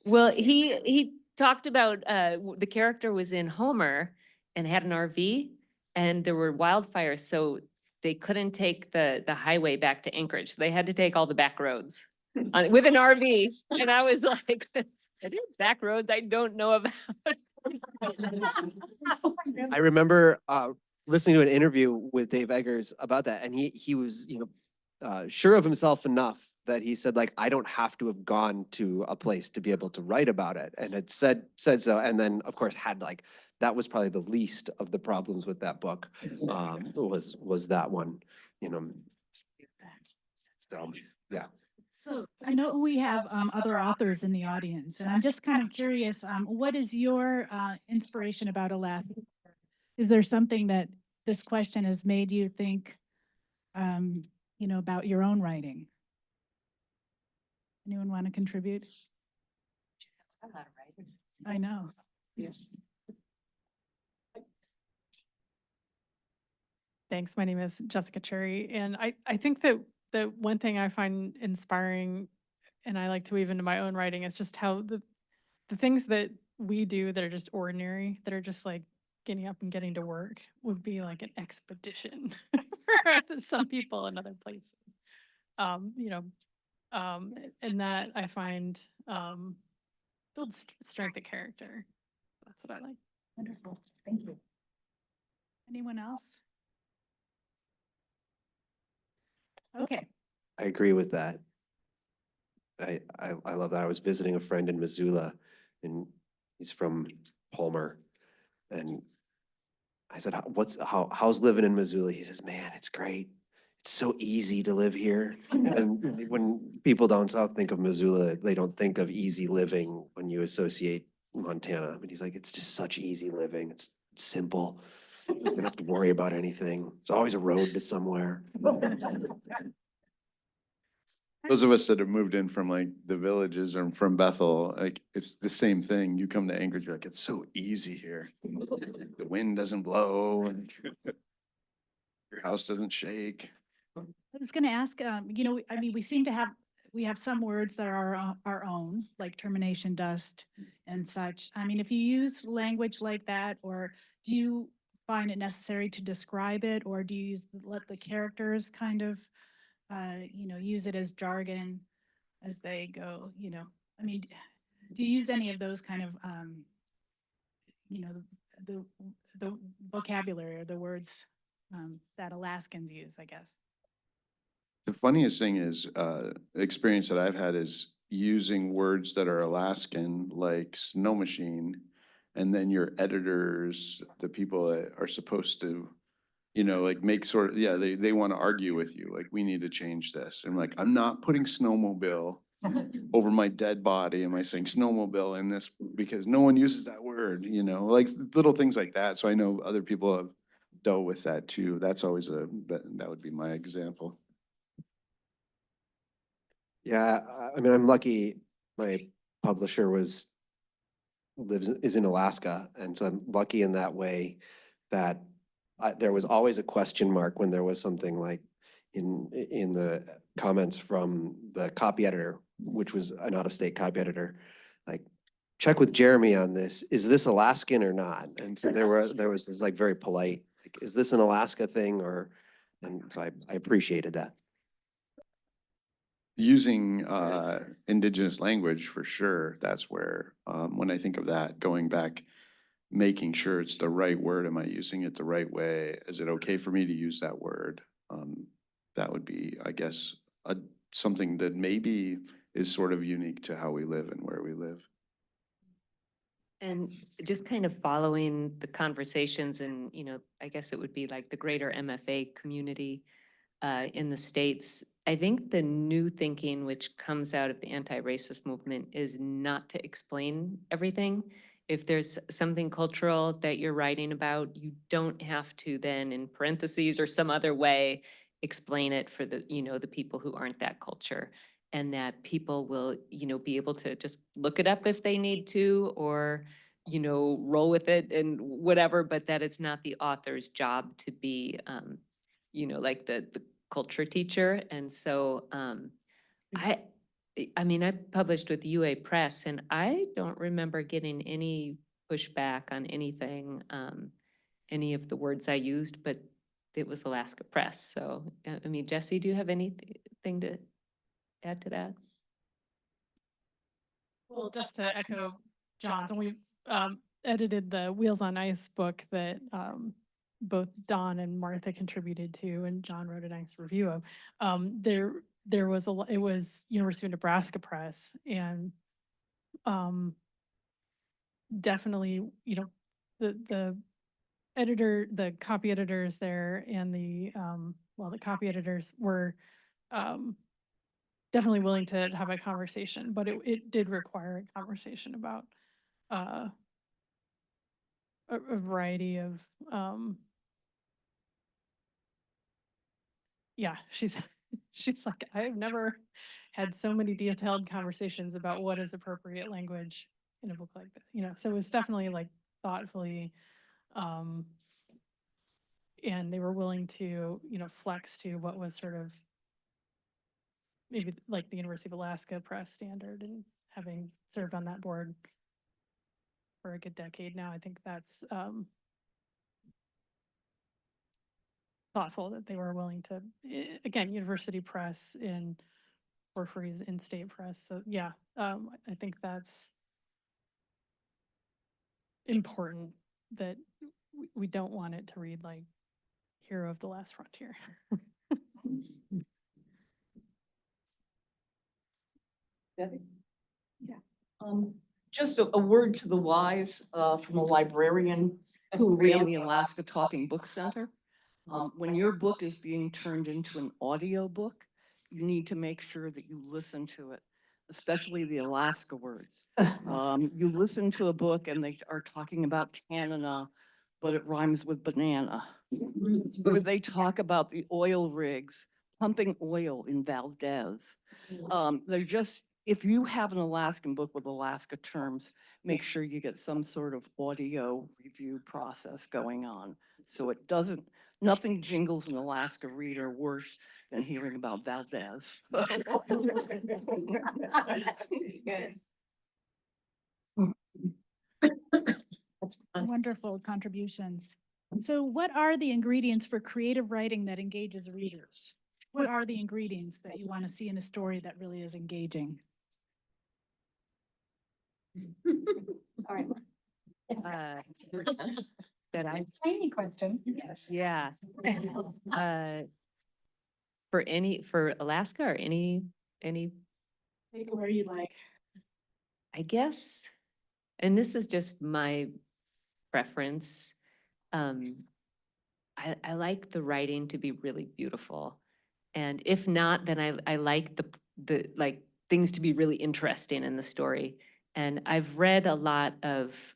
Well, he talked about the character was in Homer and had an RV, and there were wildfires, so they couldn't take the highway back to Anchorage. They had to take all the back roads with an RV. And I was like, are there back roads I don't know about? I remember listening to an interview with Dave Eggers about that, and he was, sure of himself enough that he said, like, I don't have to have gone to a place to be able to write about it, and had said so. And then, of course, had like, that was probably the least of the problems with that book, was that one, So, yeah. So I know we have other authors in the audience, and I'm just kind of curious, what is your inspiration about Alaska? Is there something that this question has made you think, about your own writing? Anyone want to contribute? I know. Thanks. My name is Jessica Cherry, and I think that the one thing I find inspiring, and I like to weave into my own writing, is just how the things that we do that are just ordinary, that are just like getting up and getting to work, would be like an expedition for some people in other places. And that I find builds strength of character. That's what I like. Wonderful, thank you. Anyone else? Okay, I agree with that. I love that. I was visiting a friend in Missoula and he's from Palmer. And I said, how's living in Missoula? He says, man, it's great. It's so easy to live here. And when people down south think of Missoula, they don't think of easy living when you associate Montana. But he's like, it's just such easy living. It's simple. You don't have to worry about anything. There's always a road to somewhere. Those of us that have moved in from like the villages or from Bethel, like it's the same thing. You come to Anchorage, you're like, it's so easy here. The wind doesn't blow. And your house doesn't shake. I was gonna ask, I mean, we have some words that are our own, like termination dust and such. I mean, if you use language like that, or do you find it necessary to describe it, or do you let the characters kind of, use it as jargon as they go, I mean, do you use any of those kind of, the, the vocabulary or the words that Alaskans use, I guess? The funniest thing is, experience that I've had is using words that are Alaskan, like snow machine, and then your editors, the people that are supposed to, like make sort of, yeah, they want to argue with you, like, we need to change this. And like, I'm not putting snowmobile over my dead body. Am I saying snowmobile in this? Because no one uses that word, like little things like that. So I know other people have dealt with that too. That's always that would be my example. Yeah, I mean, I'm lucky. My publisher is in Alaska, and so I'm lucky in that way that there was always a question mark when there was something like in the comments from the copy editor, which was an out-of-state copy editor, like, check with Jeremy on this. Is this Alaskan or not? And so there was this like very polite, like, is this an Alaska thing or? And so I appreciated that. Using indigenous language for sure. That's where, when I think of that, going back, making sure it's the right word. Am I using it the right way? Is it okay for me to use that word? That would be, I guess, something that maybe is sort of unique to how we live and where we live. And just kind of following the conversations and, I guess it would be like the greater MFA community in the States. I think the new thinking which comes out of the anti-racist movement is not to explain everything. If there's something cultural that you're writing about, you don't have to then in parentheses or some other way explain it for the, the people who aren't that culture. And that people will, be able to just look it up if they need to, or, roll with it and whatever, but that it's not the author's job to be, like the culture teacher. And so I mean, I published with UA Press and I don't remember getting any pushback on anything, any of the words I used, but it was Alaska Press. So, I mean, Jesse, do you have anything to add to that? Well, just to echo John's, and we've edited the Wheels on Ice book that both Don and Martha contributed to, and John wrote a nice review of. There was it was University of Nebraska Press, and definitely, the editor, the copy editors there, and the copy editors were definitely willing to have a conversation, but it did require a conversation about a variety of yeah, she's like, I've never had so many detailed conversations about what is appropriate language in a book like that, so it was definitely like thoughtfully, and they were willing to, flex to what was sort of maybe like the University of Alaska press standard, and having served on that board for a good decade now, I think that's thoughtful that they were willing to, again, university press in Porphyry's in-state press. So yeah, I think that's important that we don't want it to read like Hero of the Last Frontier. Just a word to the wise, from a librarian who ran the Alaska Talking Book Center. When your book is being turned into an audio book, you need to make sure that you listen to it, especially the Alaska words. You listen to a book and they are talking about Tanana, but it rhymes with banana. Or they talk about the oil rigs pumping oil in Valdez. They're just, if you have an Alaskan book with Alaska terms, make sure you get some sort of audio review process going on. So it doesn't, nothing jingles an Alaska reader worse than hearing about Valdez. Wonderful contributions. So what are the ingredients for creative writing that engages readers? What are the ingredients that you want to see in a story that really is engaging? All right. Uh, That I, Tiny question. Yes. yeah. For Alaska or any, Take it where you like. I guess, and this is just my preference. I like the writing to be really beautiful. And if not, then I like the like things to be really interesting in the story. And I've read a lot of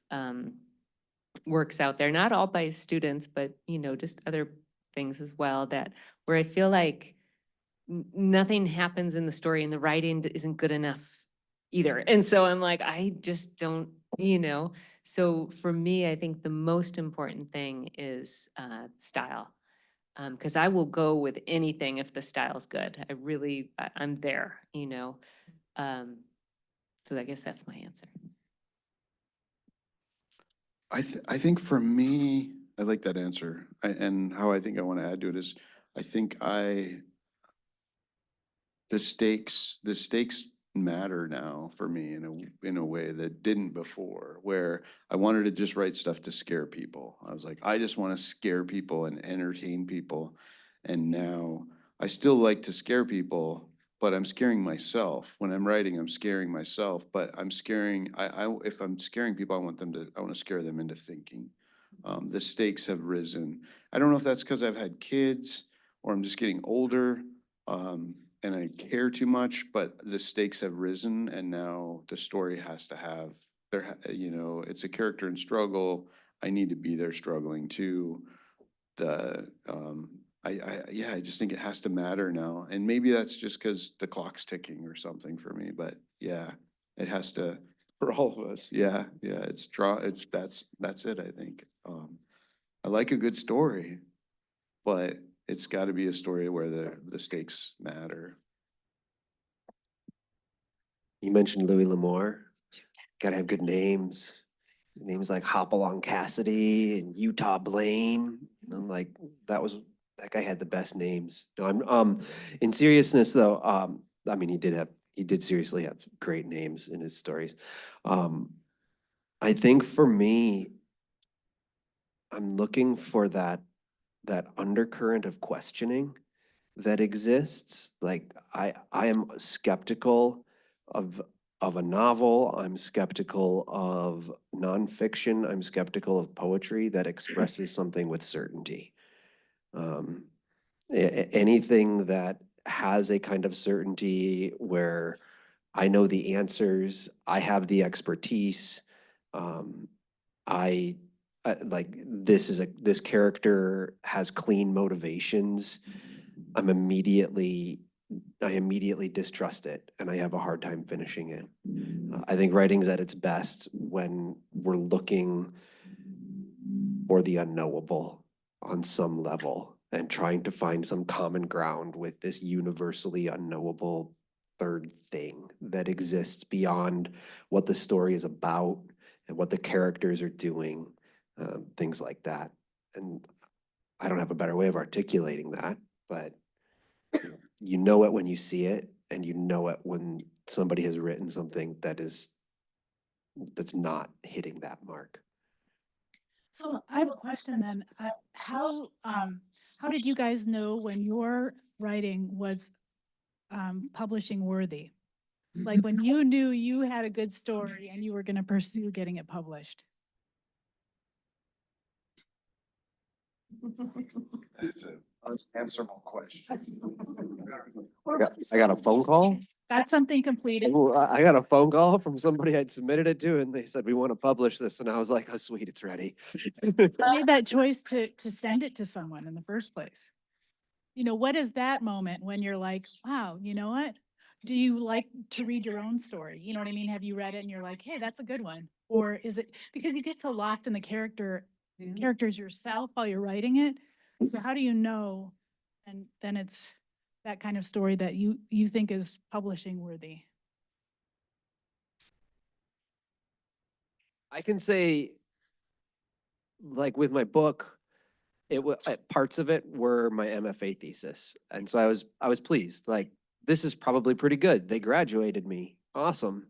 works out there, not all by students, but just other things as well, that where I feel like nothing happens in the story and the writing isn't good enough either. And so I'm like, I just don't, So for me, I think the most important thing is style. Because I will go with anything if the style's good. I'm there. So I guess that's my answer. I think for me, I like that answer. And how I think I want to add to it is, I think the stakes matter now for me in a way that didn't before, where I wanted to just write stuff to scare people. I was like, I just want to scare people and entertain people. And now I still like to scare people, but I'm scaring myself. When I'm writing, I'm scaring myself, but I'm scaring, if I'm scaring people, I want to scare them into thinking. The stakes have risen. I don't know if that's because I've had kids or I'm just getting older. And I care too much, but the stakes have risen, and now the story has to have it's a character in struggle. I need to be there struggling too. I just think it has to matter now, and maybe that's just because the clock's ticking or something for me. But yeah, it has to for all of us. Yeah, that's it. I think I like a good story, but it's got to be a story where the stakes matter. You mentioned Louis L'Amour. Gotta have good names. Names like Hopalong Cassidy and Utah Blaine. And I'm like, that guy had the best names. No, I'm in seriousness though, I mean he did seriously have great names in his stories. I think for me, I'm looking for that undercurrent of questioning that exists. Like I am skeptical of a novel. I'm skeptical of nonfiction. I'm skeptical of poetry that expresses something with certainty. Anything that has a kind of certainty where I know the answers, I have the expertise, I like this character has clean motivations. I immediately distrust it and I have a hard time finishing it. I think writing's at its best when we're looking for the unknowable on some level and trying to find some common ground with this universally unknowable third thing that exists beyond what the story is about and what the characters are doing, things like that. And I don't have a better way of articulating that, but you know it when you see it, and you know it when somebody has written something that's not hitting that mark. So I have a question then. How did you guys know when your writing was publishing worthy? Like when you knew you had a good story and you were going to pursue getting it published? That's an unanswerable question. I got a phone call. Got something completed? Ooh, I got a phone call from somebody I'd submitted it to, and they said, we want to publish this. And I was like, oh, sweet, it's ready. Made that choice to send it to someone in the first place? You know, what is that moment when you're like, wow, you know what? Do you like to read your own story? You know what I mean? Have you read it and you're like, hey, that's a good one? Or is it because you get so lost in the characters yourself while you're writing it? So how do you know? And then it's that kind of story that you think is publishing worthy. I can say, like with my book, it was parts of it were my MFA thesis, and so I was pleased. Like, this is probably pretty good. They graduated me, awesome.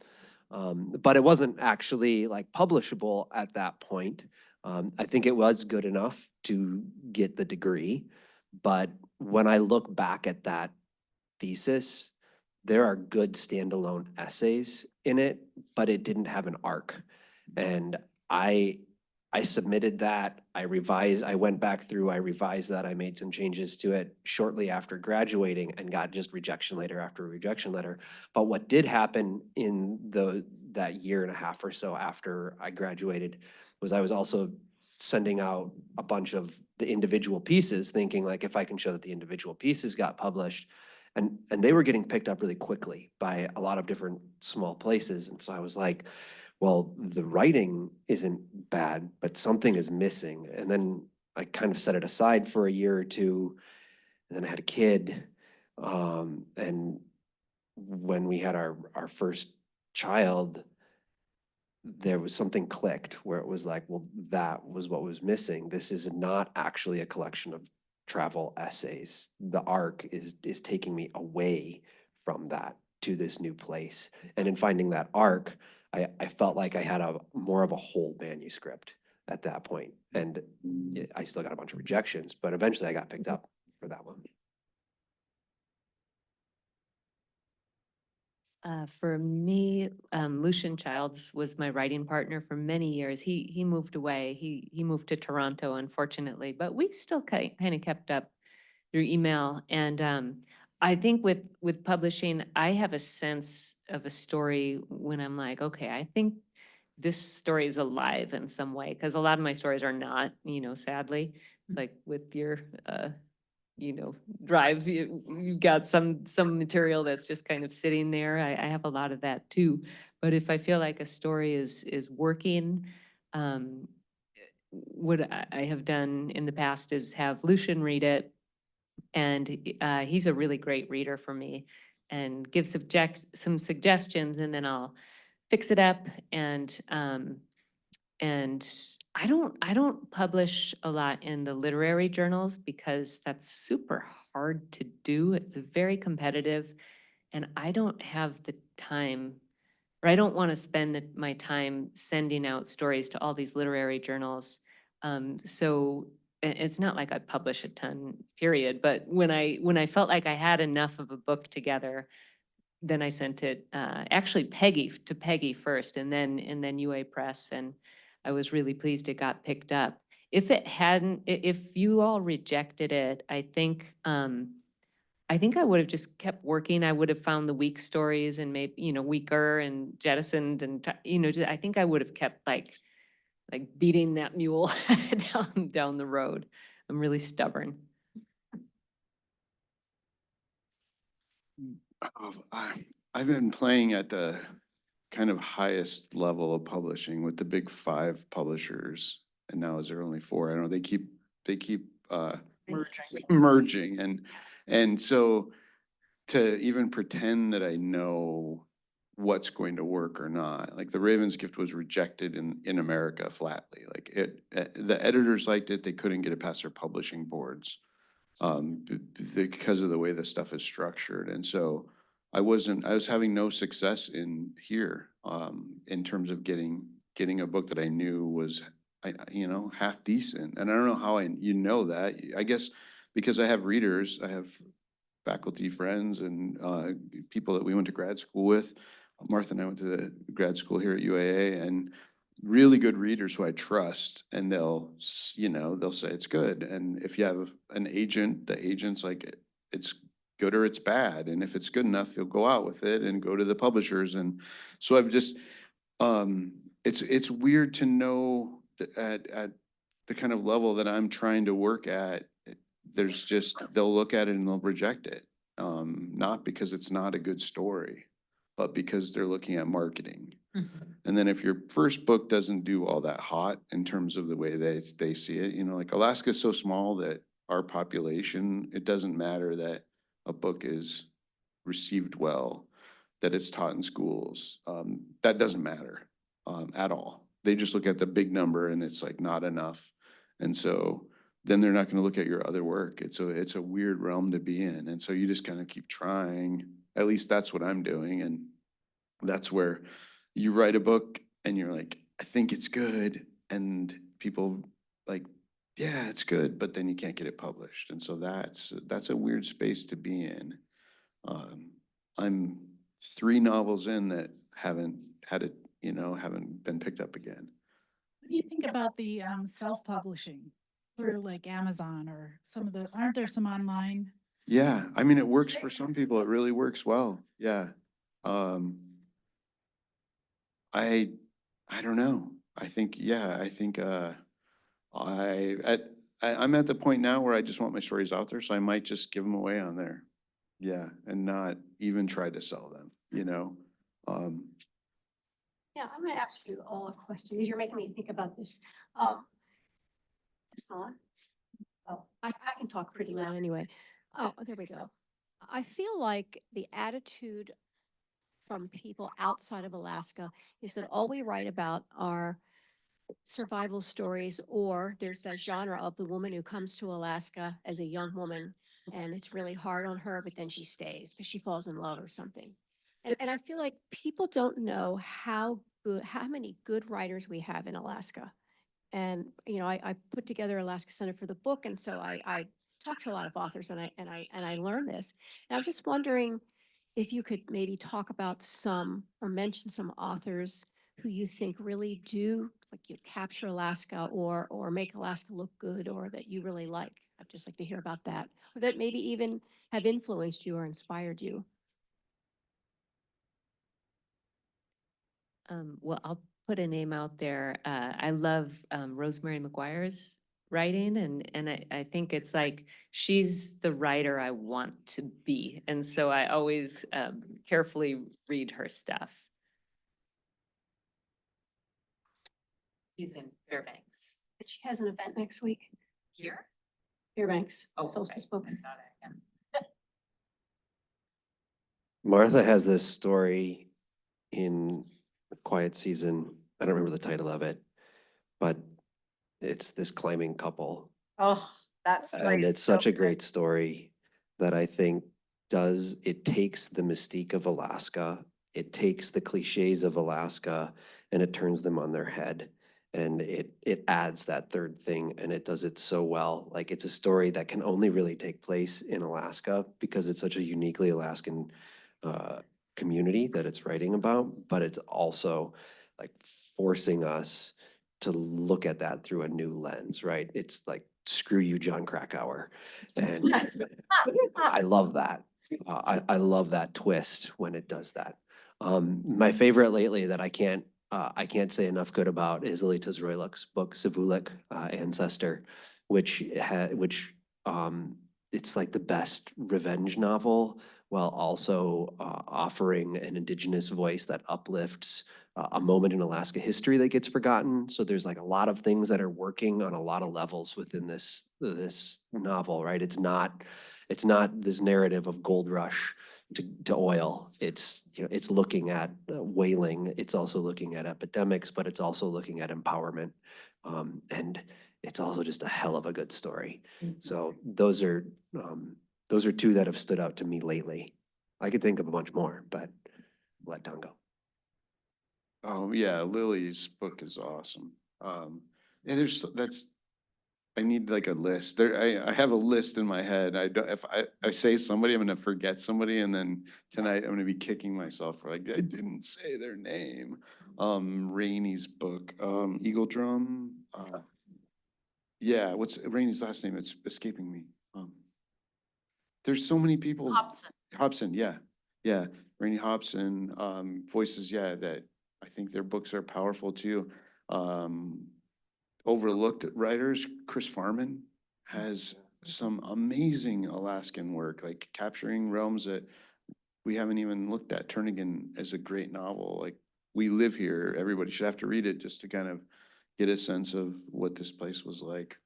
But it wasn't actually like publishable at that point. I think it was good enough to get the degree, but when I look back at that thesis, there are good standalone essays in it, but it didn't have an arc. And I I submitted that, I went back through, I revised that, I made some changes to it shortly after graduating and got just rejection letter after rejection letter. But what did happen in that year and a half or so after I graduated was I was also sending out a bunch of the individual pieces, thinking like, if I can show that the individual pieces got published, and they were getting picked up really quickly by a lot of different small places. And so I was like, well, the writing isn't bad, but something is missing. And then I kind of set it aside for a year or two. And then I had a kid. And when we had our first child, there was something clicked where it was like, well, that was what was missing. This is not actually a collection of travel essays. The arc is taking me away from that to this new place. And in finding that arc, I felt like I had more of a whole manuscript at that point. And I still got a bunch of rejections, but eventually I got picked up for that one. For me, Lucian Childs was my writing partner for many years. He moved away. He moved to Toronto, unfortunately, but we still kind of kept up through email. And I think with publishing, I have a sense of a story when I'm like, okay, I think this story is alive in some way, because a lot of my stories are not, sadly, like with your drives, you've got some material that's just kind of sitting there. I have a lot of that too. But if I feel like a story is working, what I have done in the past is have Lucian read it, and he's a really great reader for me, and give some suggestions, and then I'll fix it up. And I don't publish a lot in the literary journals because that's super hard to do. It's very competitive, and I don't have the time, or I don't want to spend my time sending out stories to all these literary journals. So it's not like I publish a ton, period. But when I felt like I had enough of a book together, then I sent it actually to Peggy first, and then UA Press, and I was really pleased it got picked up. If it hadn't, if you all rejected it, I think I would have just kept working. I would have found the weak stories and maybe, weaker and jettisoned, and I think I would have kept like beating that mule down the road. I'm really stubborn. I've been playing at the kind of highest level of publishing with the big 5 publishers, and now is there only 4? I don't know, they keep merging, and so to even pretend that I know what's going to work or not, like the Raven's Gift was rejected in America flatly. Like the editors liked it, they couldn't get it past their publishing boards because of the way the stuff is structured. And so I was having no success in here in terms of getting a book that I knew was you know, half decent. And I don't know how you know that. I guess because I have readers, I have faculty friends and people that we went to grad school with. Martha and I went to the grad school here at UAA, and really good readers who I trust, and you know, they'll say it's good. And if you have an agent, the agent's like, it's good or it's bad. And if it's good enough, you'll go out with it and go to the publishers. And so I've just, it's weird to know that at the kind of level that I'm trying to work at, there's just, they'll look at it and they'll reject it. Not because it's not a good story, but because they're looking at marketing. And then if your first book doesn't do all that hot in terms of the way they see it, you know, like Alaska is so small that our population, it doesn't matter that a book is received well, that it's taught in schools. That doesn't matter at all. They just look at the big number and it's like not enough. And so then they're not going to look at your other work. It's a weird realm to be in. And so you just kind of keep trying. At least that's what I'm doing. And that's where you write a book and you're like, I think it's good. And people like, yeah, it's good, but then you can't get it published. And so that's a weird space to be in. I'm 3 novels in that haven't had it, you know, haven't been picked up again. What do you think about the self-publishing through like Amazon or some of the, aren't there some online? Yeah, I mean, it works for some people. It really works well. Yeah. I don't know. I think, yeah, I think I'm at the point now where I just want my stories out there, so I might just give them away on there. Yeah, and not even try to sell them, you know? Yeah, I'm gonna ask you all a question, because you're making me think about this. This on? Oh, I can talk pretty loud anyway. Oh, there we go. I feel like the attitude from people outside of Alaska is that all we write about are survival stories, or there's that genre of the woman who comes to Alaska as a young woman and it's really hard on her, but then she stays because she falls in love or something. And I feel like people don't know how many good writers we have in Alaska. And, you know, I put together Alaska Center for the book. And so I talked to a lot of authors and I learned this. And I was just wondering if you could maybe talk about some or mention some authors who you think really do like you capture Alaska or make Alaska look good, or that you really like. I'd just like to hear about that, or that maybe even have influenced you or inspired you. Well, I'll put a name out there. I love Rosemary McGuire's writing, and I think it's like she's the writer I want to be. And so I always carefully read her stuff. She's in Fairbanks. But she has an event next week. Here? Fairbanks. Oh, Solstice okay. Books. I saw that, yeah. Martha has this story in The Quiet Season. I don't remember the title of it, but it's this climbing couple. Oh, that's And great. it's such a great story that I think it takes the mystique of Alaska, it takes the cliches of Alaska, and it turns them on their head. And it adds that third thing, and it does it so well. Like, it's a story that can only really take place in Alaska because it's such a uniquely Alaskan community that it's writing about, but it's also like forcing us to look at that through a new lens, right? It's like, screw you, John Krakauer. And I love that. I love that twist when it does that. My favorite lately that I can't say enough good about is Lily Tazroiluk's book, Sivulik, Ancestor, which it's like the best revenge novel while also offering an indigenous voice that uplifts a moment in Alaska history that gets forgotten. So there's like a lot of things that are working on a lot of levels within this novel, right? It's not this narrative of gold rush to oil. It's, you know, it's looking at whaling. It's also looking at epidemics, but it's also looking at empowerment. And it's also just a hell of a good story. So those are two that have stood out to me lately. I could think of a bunch more, but I'll let Don go. Oh, yeah, Lily's book is awesome. Yeah, I need like a list. I have a list in my head. I don't, if I say somebody, I'm gonna forget somebody, and then tonight I'm gonna be kicking myself for like, I didn't say their name. Rainey's book, Eagle Drum, yeah, what's Rainey's last name? It's escaping me. There's so many people. Hobson, yeah, yeah, Rainey Hobson, voices, yeah, that I think their books are powerful too. Overlooked writers, Chris Farman has some amazing Alaskan work, like capturing realms that we haven't even looked at. Turnigan is a great novel, like we live here, everybody should have to read it just to kind of get a sense of what this place was like.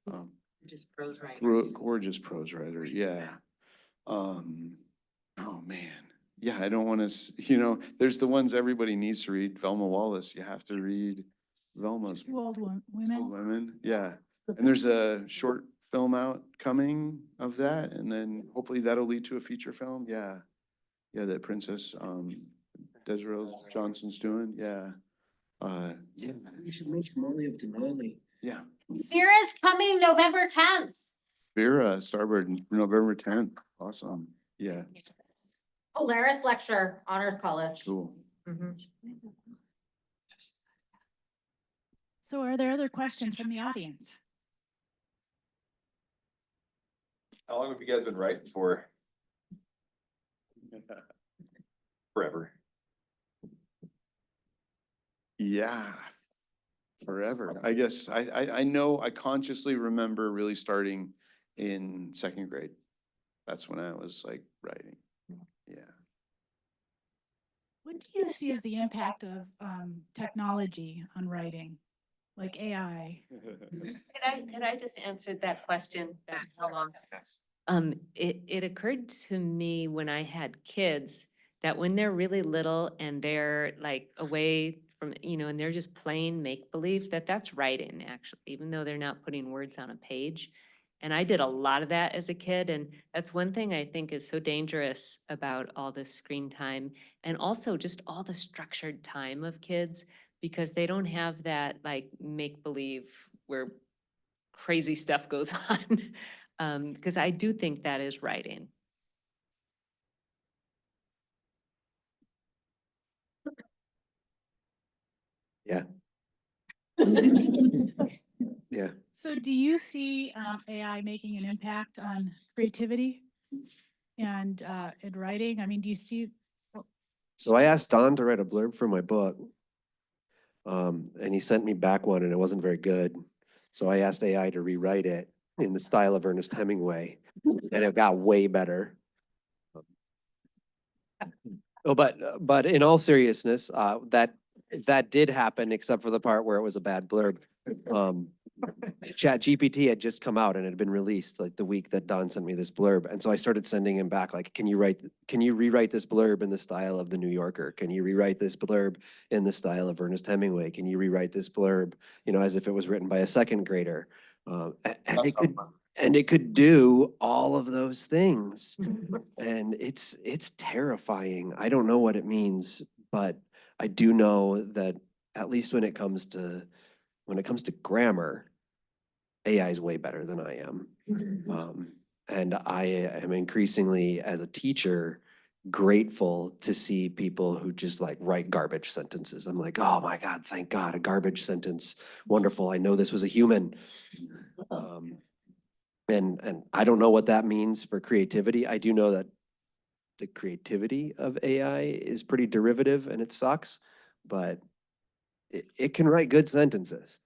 Just prose writing. Gorgeous prose writer, yeah. Oh man, yeah, I don't want to, there's the ones everybody needs to read. Velma Wallace, you have to read Velma's Two old Old women. Women, yeah. And there's a short film out coming of that, and then hopefully that'll lead to a feature film, yeah. Yeah, that Princess, Desiree Johnson's doing, yeah. Yeah, You should mention Molly of Denali. yeah. Vera's coming November 10th. Vera Starboard, November 10th, awesome, yeah, Polaris lecture, Honors College. cool. Mhm. So are there other questions from the audience? How long have you guys been writing for? Forever. Yeah, forever. I guess I know I consciously remember really starting in second grade. That's when I was like writing. Yeah. What do you see as the impact of technology on writing, like AI? Could I just answer that question? How long? It occurred to me when I had kids that when they're really little and they're like away from, and they're just playing make-believe, that's writing actually, even though they're not putting words on a page. And I did a lot of that as a kid. And that's one thing I think is so dangerous about all this screen time and also just all the structured time of kids, because they don't have that like make-believe where crazy stuff goes on. Because I do think that is writing. Yeah. Yeah. So do you see AI making an impact on creativity and in writing? I mean, do you see? So I asked Don to write a blurb for my book. And he sent me back one and it wasn't very good. So I asked AI to rewrite it in the style of Ernest Hemingway and it got way better. Oh, but in all seriousness, that did happen except for the part where it was a bad blurb. Chat GPT had just come out and it had been released like the week that Don sent me this blurb. And so I started sending him back like, can you rewrite this blurb in the style of the New Yorker? Can you rewrite this blurb in the style of Ernest Hemingway? Can you rewrite this blurb, as if it was written by a second grader? And it could do all of those things. And it's terrifying. I don't know what it means, but I do know that at least when it comes to grammar, AI is way better than I am. And I am increasingly, as a teacher, grateful to see people who just like write garbage sentences. I'm like, oh my God, thank God, a garbage sentence. Wonderful. I know this was a human. And I don't know what that means for creativity. I do know that the creativity of AI is pretty derivative and it sucks, but it can write good sentences.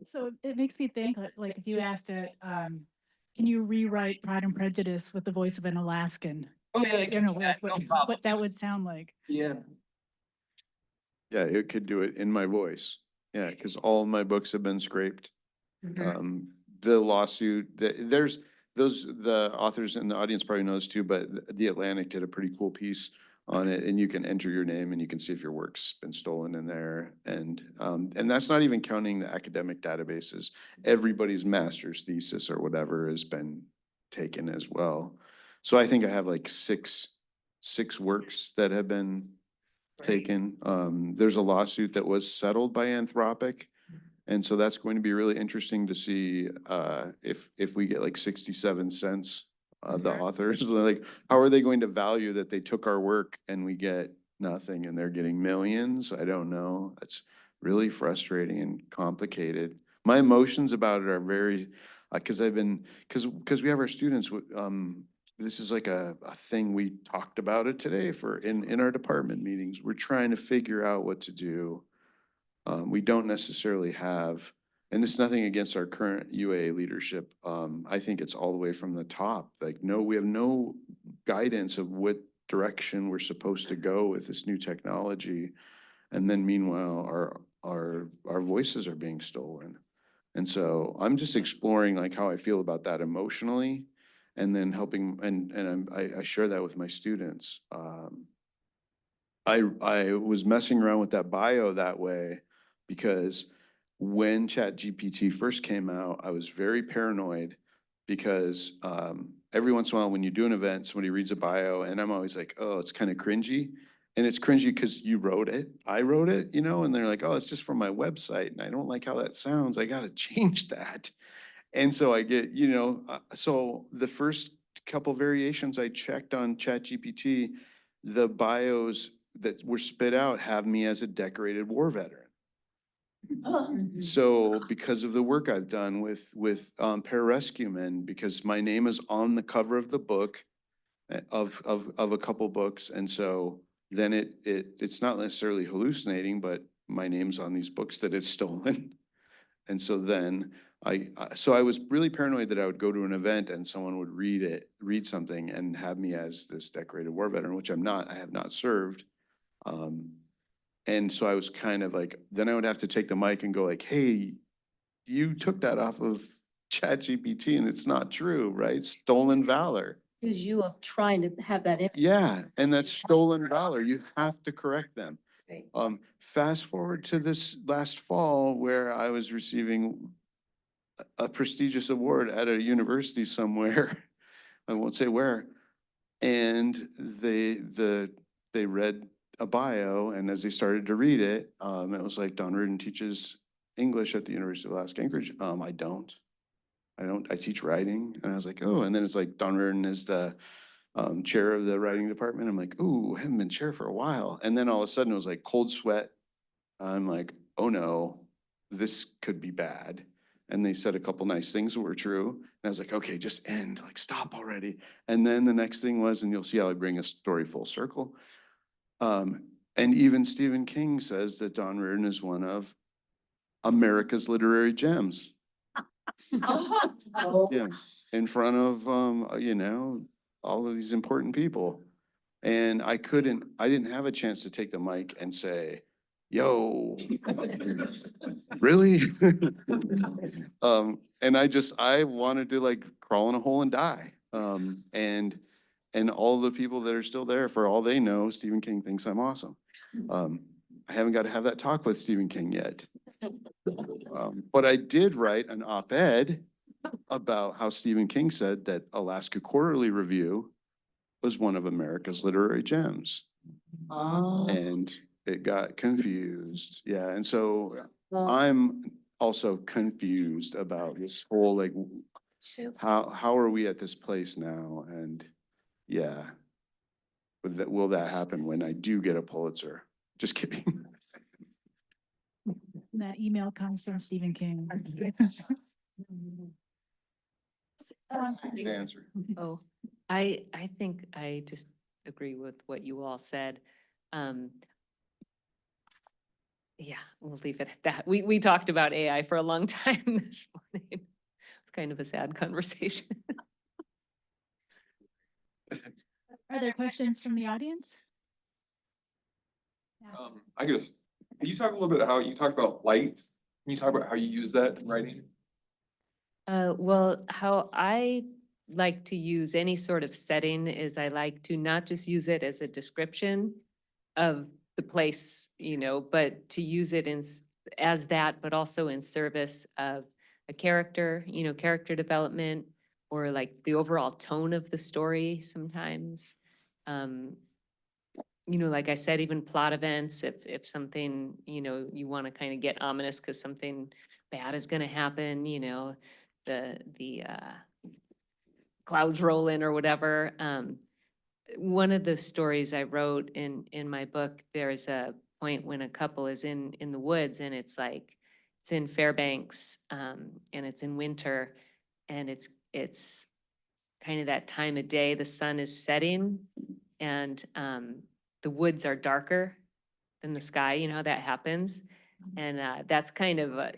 So it makes me think like if you asked it, can you rewrite Pride and Prejudice with the voice of an Alaskan? Oh, yeah. What that would sound like. Yeah. Yeah, it could do it in my voice. Yeah, because all my books have been scraped. The lawsuit, there's the authors in the audience probably knows too, but The Atlantic did a pretty cool piece on it, and you can enter your name and you can see if your work's been stolen in there. And that's not even counting the academic databases. Everybody's master's thesis or whatever has been taken as well. So I think I have like six works that have been taken. There's a lawsuit that was settled by Anthropic, And so that's going to be really interesting to see if we get like 67 cents, the authors, like, how are they going to value that they took our work and we get nothing and they're getting millions? I don't know. It's really frustrating and complicated. My emotions about it are very, because we have our students, this is like a thing we talked about it today in our department meetings. We're trying to figure out what to do. We don't necessarily have, and it's nothing against our current UA leadership. I think it's all the way from the top. Like, no, we have no guidance of what direction we're supposed to go with this new technology. And then meanwhile, our voices are being stolen. And so I'm just exploring like how I feel about that emotionally, and then helping, I share that with my students. I was messing around with that bio that way because when ChatGPT first came out, I was very paranoid because every once in a while when you do an event, somebody reads a bio and I'm always like, oh, it's kind of cringy. And it's cringy because you wrote it, I wrote it, and they're like, oh, it's just from my website and I don't like how that sounds. I got to change that. And so I get, so the first couple variations I checked on ChatGPT, the bios that were spit out have me as a decorated war veteran. So because of the work I've done with pararescuemen, because my name is on the cover of the book of a couple books, and so then it's not necessarily hallucinating, but my name's on these books that it's stolen. And so then I was really paranoid that I would go to an event and someone would read something and have me as this decorated war veteran, which I'm not. I have not served. And so I was kind of like, then I would have to take the mic and go like, hey, you took that off of ChatGPT and it's not true, right? Stolen valor. Because you are trying to have that. Yeah, and that's stolen valor. You have to correct them. Right. Fast forward to this last fall where I was receiving a prestigious award at a university somewhere. I won't say where. And they read a bio, and as they started to read it, it was like, Don Rearden teaches English at the University of Alaskan, Anchorage. I teach writing. And I was like, oh, and then it's like, Don Rearden is the chair of the writing department. I'm like, ooh, I haven't been chair for a while. And then all of a sudden it was like cold sweat. I'm like, oh no, this could be bad. And they said a couple nice things that were true. And I was like, okay, just end, like stop already. And then the next thing was, and you'll see how I bring a story full circle. And even Stephen King says that Don Rearden is one of America's literary gems. Yeah, in front of, all of these important people. And I didn't have a chance to take the mic and say, yo, really? And I wanted to like crawl in a hole and die. And all the people that are still there, for all they know, Stephen King thinks I'm awesome. I haven't got to have that talk with Stephen King yet. But I did write an op-ed about how Stephen King said that Alaska Quarterly Review was one of America's literary gems. And it got confused. Yeah, and so I'm also confused about this whole, like, how are we at this place now? And yeah, will that happen when I do get a Pulitzer? Just kidding. That email comes from Stephen King. Good answer. Oh, I think I just agree with what you all said. Yeah, we'll leave it at that. We talked about AI for a long time this morning. It's kind of a sad conversation. Are there questions from the audience? I guess, can you talk a little bit how you talk about light? Can you talk about how you use that in writing? Well, how I like to use any sort of setting is I like to not just use it as a description of the place, but to use it as that, but also in service of a character, character development, or like the overall tone of the story sometimes. like I said, even plot events, if something, you want to kind of get ominous because something bad is going to happen, the clouds roll in or whatever. One of the stories I wrote in my book, there's a point when a couple is in the woods and it's in Fairbanks, and it's in winter, and it's kind of that time of day, the sun is setting, and the woods are darker than the sky, how that happens. And that's kind of,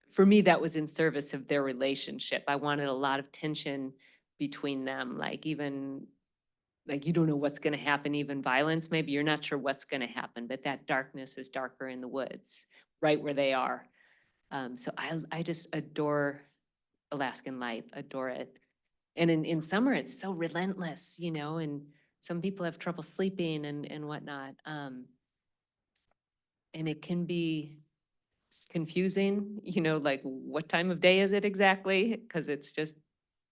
for me, that was in service of their relationship. I wanted a lot of tension between them, even you don't know what's going to happen, even violence, maybe you're not sure what's going to happen, but that darkness is darker in the woods, right where they are. So I just adore Alaskan life, adore it. And in summer, it's so relentless, and some people have trouble sleeping and whatnot. And it can be confusing, what time of day is it exactly? Because it's just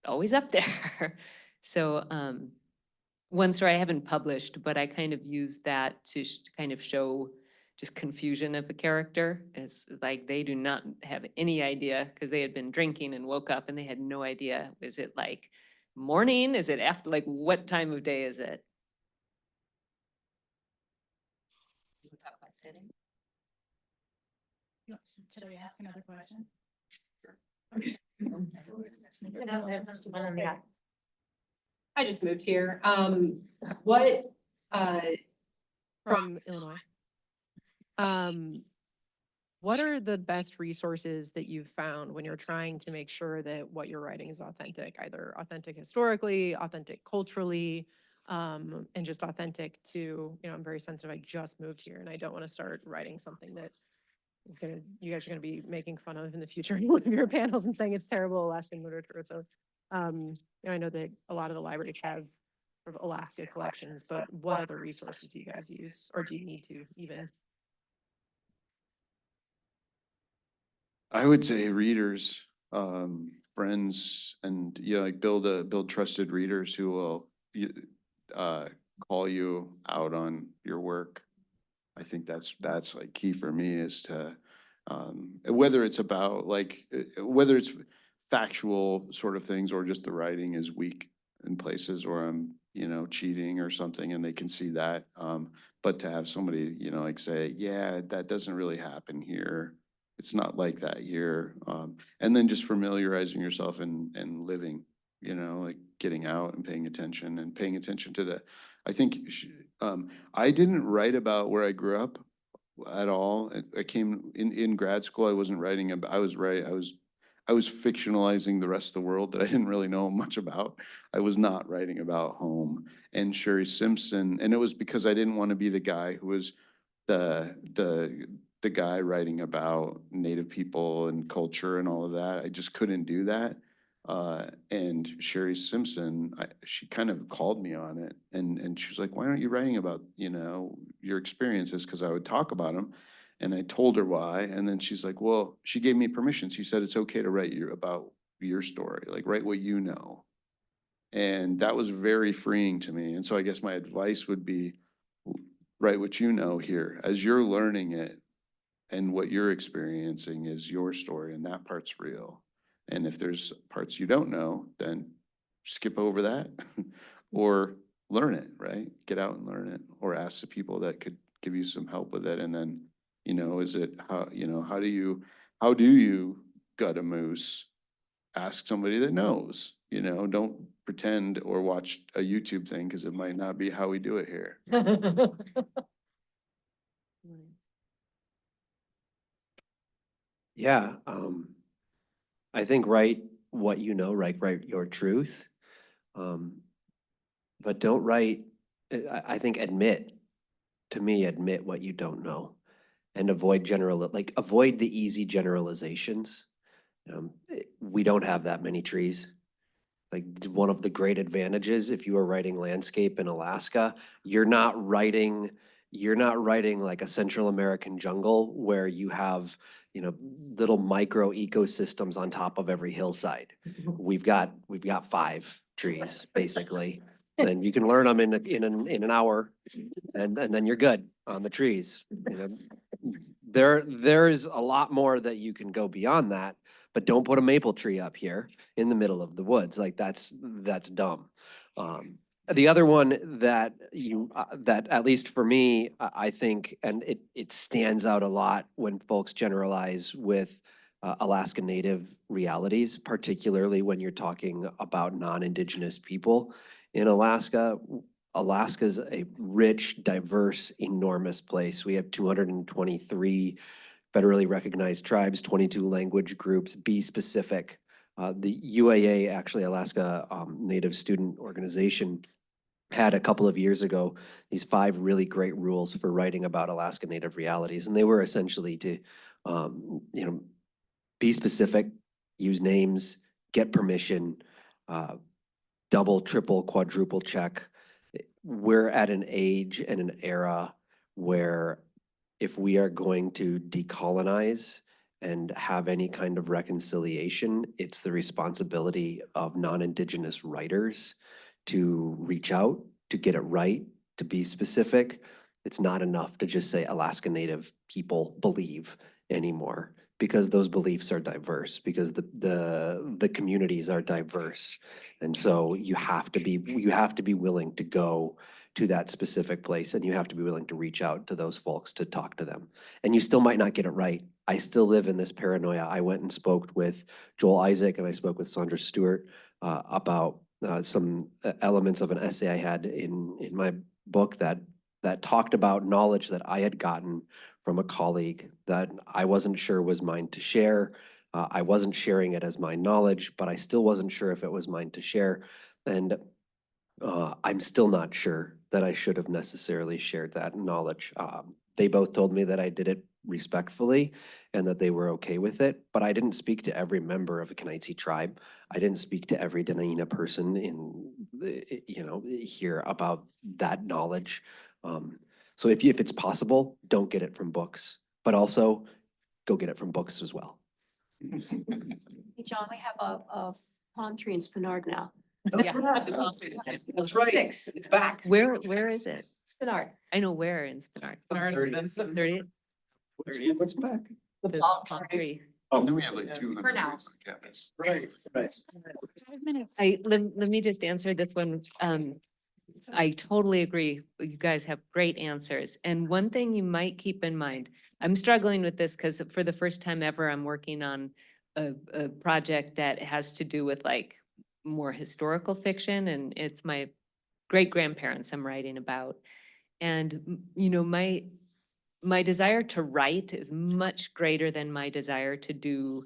always up there. So one story I haven't published, but I kind of used that to kind of show just confusion of the character. It's they do not have any idea because they had been drinking and woke up and they had no idea. Is it morning? Is it after? What time of day is it? We'll talk about sitting. Should I ask another question? I just moved here. What, From Illinois. What are the best resources that you've found when you're trying to make sure that what you're writing is authentic, either authentic historically, authentic culturally, and just authentic to, I'm very sensitive. I just moved here and I don't want to start writing something that is you guys are gonna be making fun of in the future in one of your panels and saying it's terrible Alaskan literature. So, I know that a lot of the libraries have sort of Alaska collections, but what other resources do you guys use, or do you need to even? I would say readers, friends, and build trusted readers who will call you out on your work. I think that's key for me, is to whether it's about whether it's factual sort of things or just the writing is weak in places, or I'm cheating or something, and they can see that. But to have somebody say, yeah, that doesn't really happen here. It's not like that here. And then just familiarizing yourself and living, getting out and paying attention to the, I think, I didn't write about where I grew up at all. I came in grad school, I wasn't writing about, I was fictionalizing the rest of the world that I didn't really know much about. I was not writing about home. And Sherry Simpson, and it was because I didn't want to be the guy who was the guy writing about Native people and culture and all of that. I just couldn't do that. And Sherry Simpson, she kind of called me on it, and she was like, why aren't you writing about, your experiences? Because I would talk about them. And I told her why. And then she's like, well, she gave me permission. She said, it's okay to write about your story, write what you know. And that was very freeing to me. And so I guess my advice would be, write what you know here as you're learning it. And what you're experiencing is your story, and that part's real. And if there's parts you don't know, then skip over that or learn it, right? Get out and learn it, or ask the people that could give you some help with it. And then, is it how do you gut a moose? Ask somebody that knows, don't pretend or watch a YouTube thing, because it might not be how we do it here. Yeah, I think write what you know, write your truth. But don't write, I think admit what you don't know, and avoid avoid the easy generalizations. We don't have that many trees. One of the great advantages, if you are writing landscape in Alaska, you're not writing like a Central American jungle where you have, little micro ecosystems on top of every hillside. We've got 5 trees basically. And you can learn them in an hour and then you're good on the trees. You know, there's a lot more that you can go beyond that, but don't put a maple tree up here in the middle of the woods. Like that's dumb. The other one that that at least for me, I think, and it stands out a lot when folks generalize with Alaska Native realities, particularly when you're talking about non-Indigenous people in Alaska. Alaska's a rich, diverse, enormous place. We have 223 federally recognized tribes, 22 language groups, be specific. The UAA, actually Alaska Native Student Organization, had a couple of years ago these 5 really great rules for writing about Alaska Native realities. And they were essentially to, you know, be specific, use names, get permission, double, triple, quadruple check. We're at an age and an era where if we are going to decolonize and have any kind of reconciliation, it's the responsibility of non-Indigenous writers to reach out, to get it right, to be specific. It's not enough to just say Alaska Native people believe anymore, because those beliefs are diverse, because the communities are diverse. And so you have to be willing to go to that specific place, and you have to be willing to reach out to those folks to talk to them. And you still might not get it right. I still live in this paranoia. I went and spoke with Joel Isaac and I spoke with Sandra Stewart about some elements of an essay I had in my book that talked about knowledge that I had gotten from a colleague that I wasn't sure was mine to share. I wasn't sharing it as my knowledge, but I still wasn't sure if it was mine to share. And I'm still not sure that I should have necessarily shared that knowledge. They both told me that I did it respectfully and that they were okay with it, but I didn't speak to every member of the Kenaitze tribe. I didn't speak to every Dena'ina person in, here about that knowledge. So if it's possible, don't get it from books, but also go get it from books as well. Hey, John, we have a palm tree in Spinard now. Yeah. That's right. 6. It's back. Where is it? Spinard. I know where in Spinard. 30th? What's back? The palm palm tree. tree. Oh, then we have like 200 For now. trees on campus. Right. 5 minutes. Let me just answer this one. I totally agree. You guys have great answers. And one thing you might keep in mind, I'm struggling with this because for the first time ever, I'm working on a project that has to do with like more historical fiction, and it's my great grandparents I'm writing about. And my desire to write is much greater than my desire to do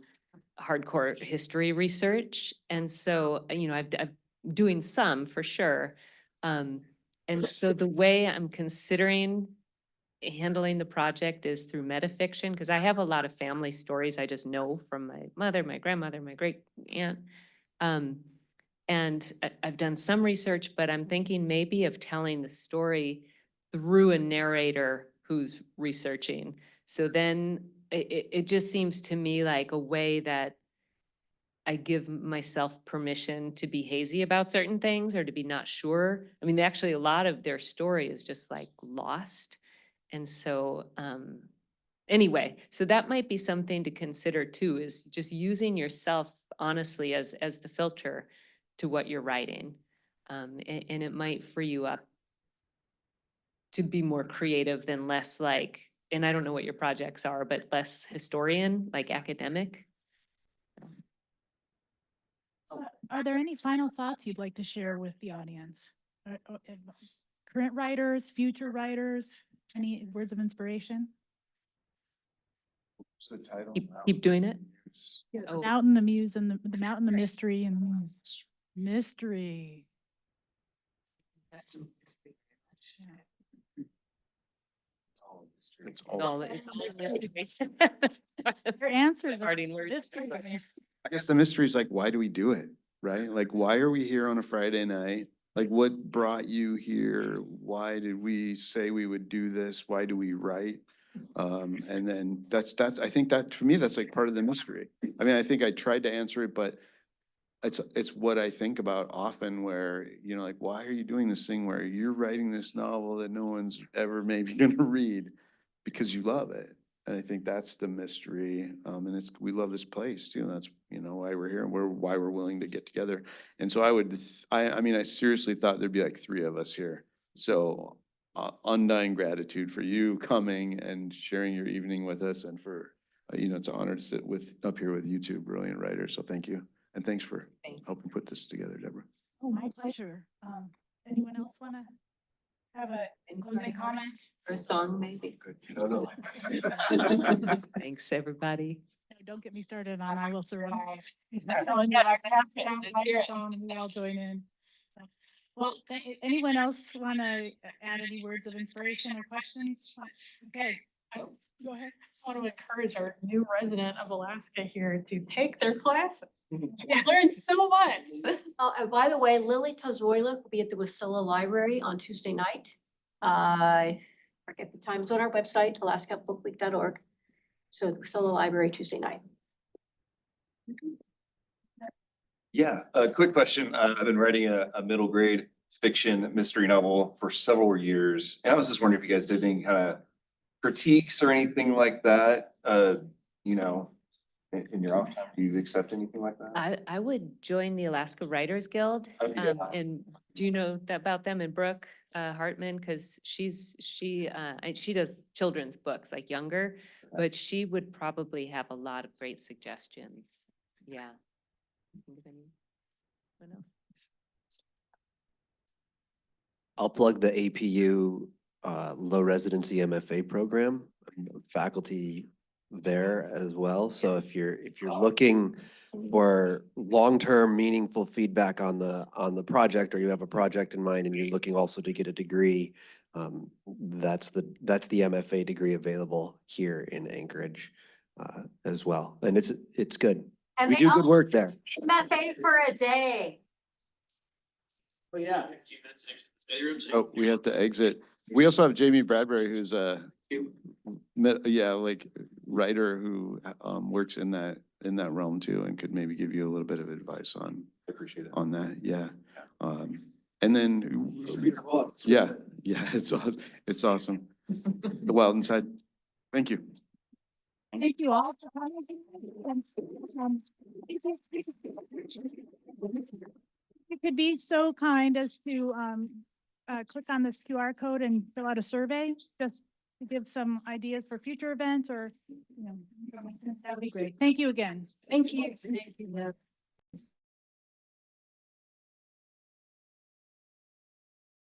hardcore history research. And so, I'm doing some for sure. And so the way I'm considering handling the project is through metafiction, because I have a lot of family stories I just know from my mother, my grandmother, my great aunt. And I've done some research, but I'm thinking maybe of telling the story through a narrator who's researching. So then it just seems to me like a way that I give myself permission to be hazy about certain things or to be not sure. I mean, actually, a lot of their story is just like lost. And so, anyway, so that might be something to consider too, is just using yourself honestly as the filter to what you're writing. And it might free you up to be more creative than less like, and I don't know what your projects are, but less historian, like academic. So, are there any final thoughts you'd like to share with the audience? Current writers, future writers, any words of inspiration? What's the title? Keep doing it. Yeah, Oh. Mountain, the Muse, and the Mountain, the Mystery, and the Muse. Mystery. It's All all, the- Your answers are Starting words. mystery. I guess the mystery is like, why do we do it? Right? Like, why are we here on a Friday night? Like, what brought you here? Why did we say we would do this? Why do we write? And then I think that for me, that's like part of the mystery. I mean, I think I tried to answer it, but it's what I think about often where, you know, like, why are you doing this thing where you're writing this novel that no one's ever maybe gonna read because you love it? And I think that's the mystery. And we love this place too. That's, you know, why we're here and why we're willing to get together. And so I mean, I seriously thought there'd be like 3 of us here. So undying gratitude for you coming and sharing your evening with us, and for, you know, it's an honor to sit up here with you two brilliant writers. So thank you. And thanks for helping put this together, Deborah. Oh, my pleasure. Anyone else want to have a closing comment? Or a song, maybe. Thanks, everybody. No, don't get me started on I Will Survive. We all join in. Well, anyone else want to add any words of inspiration or questions? Okay, go ahead. I just want to encourage our new resident of Alaska here to take their classes. I learned so much. And by the way, Lily Tazoila will be at the Wasilla Library on Tuesday night. I forget the time. It's on our website, alaskabookweek.org. So the Wasilla Library Tuesday night. Yeah, a quick question. I've been writing a middle grade fiction mystery novel for several years. And I was just wondering if you guys did any kind of critiques or anything like that, you know, in your off time. Do you accept anything like that? I would join the Alaska Writers Guild. And do you know about them? And Brooke Hartman, because she does children's books, like younger, but she would probably have a lot of great suggestions. Yeah. Think of anyone else? I'll plug the APU low residency MFA program. I'm faculty there as well. So if you're looking for long-term meaningful feedback on the project, or you have a project in mind and you're looking also to get a degree, that's the MFA degree available here in Anchorage as well. And it's good. And We they do good also work there. MFA for a day. Oh, yeah. Oh, we have to exit. We also have Jamie Bradbury, who's a like writer who works in that realm too, and could maybe give you a little bit of advice on that. Yeah. And then yeah, it's awesome. The Wild Inside. Thank you. Thank you all for coming. You could be so kind as to click on this QR code and fill out a survey, just to give some ideas for future events, or, you know, that would be great. Thank you again. Thank you. Thank you.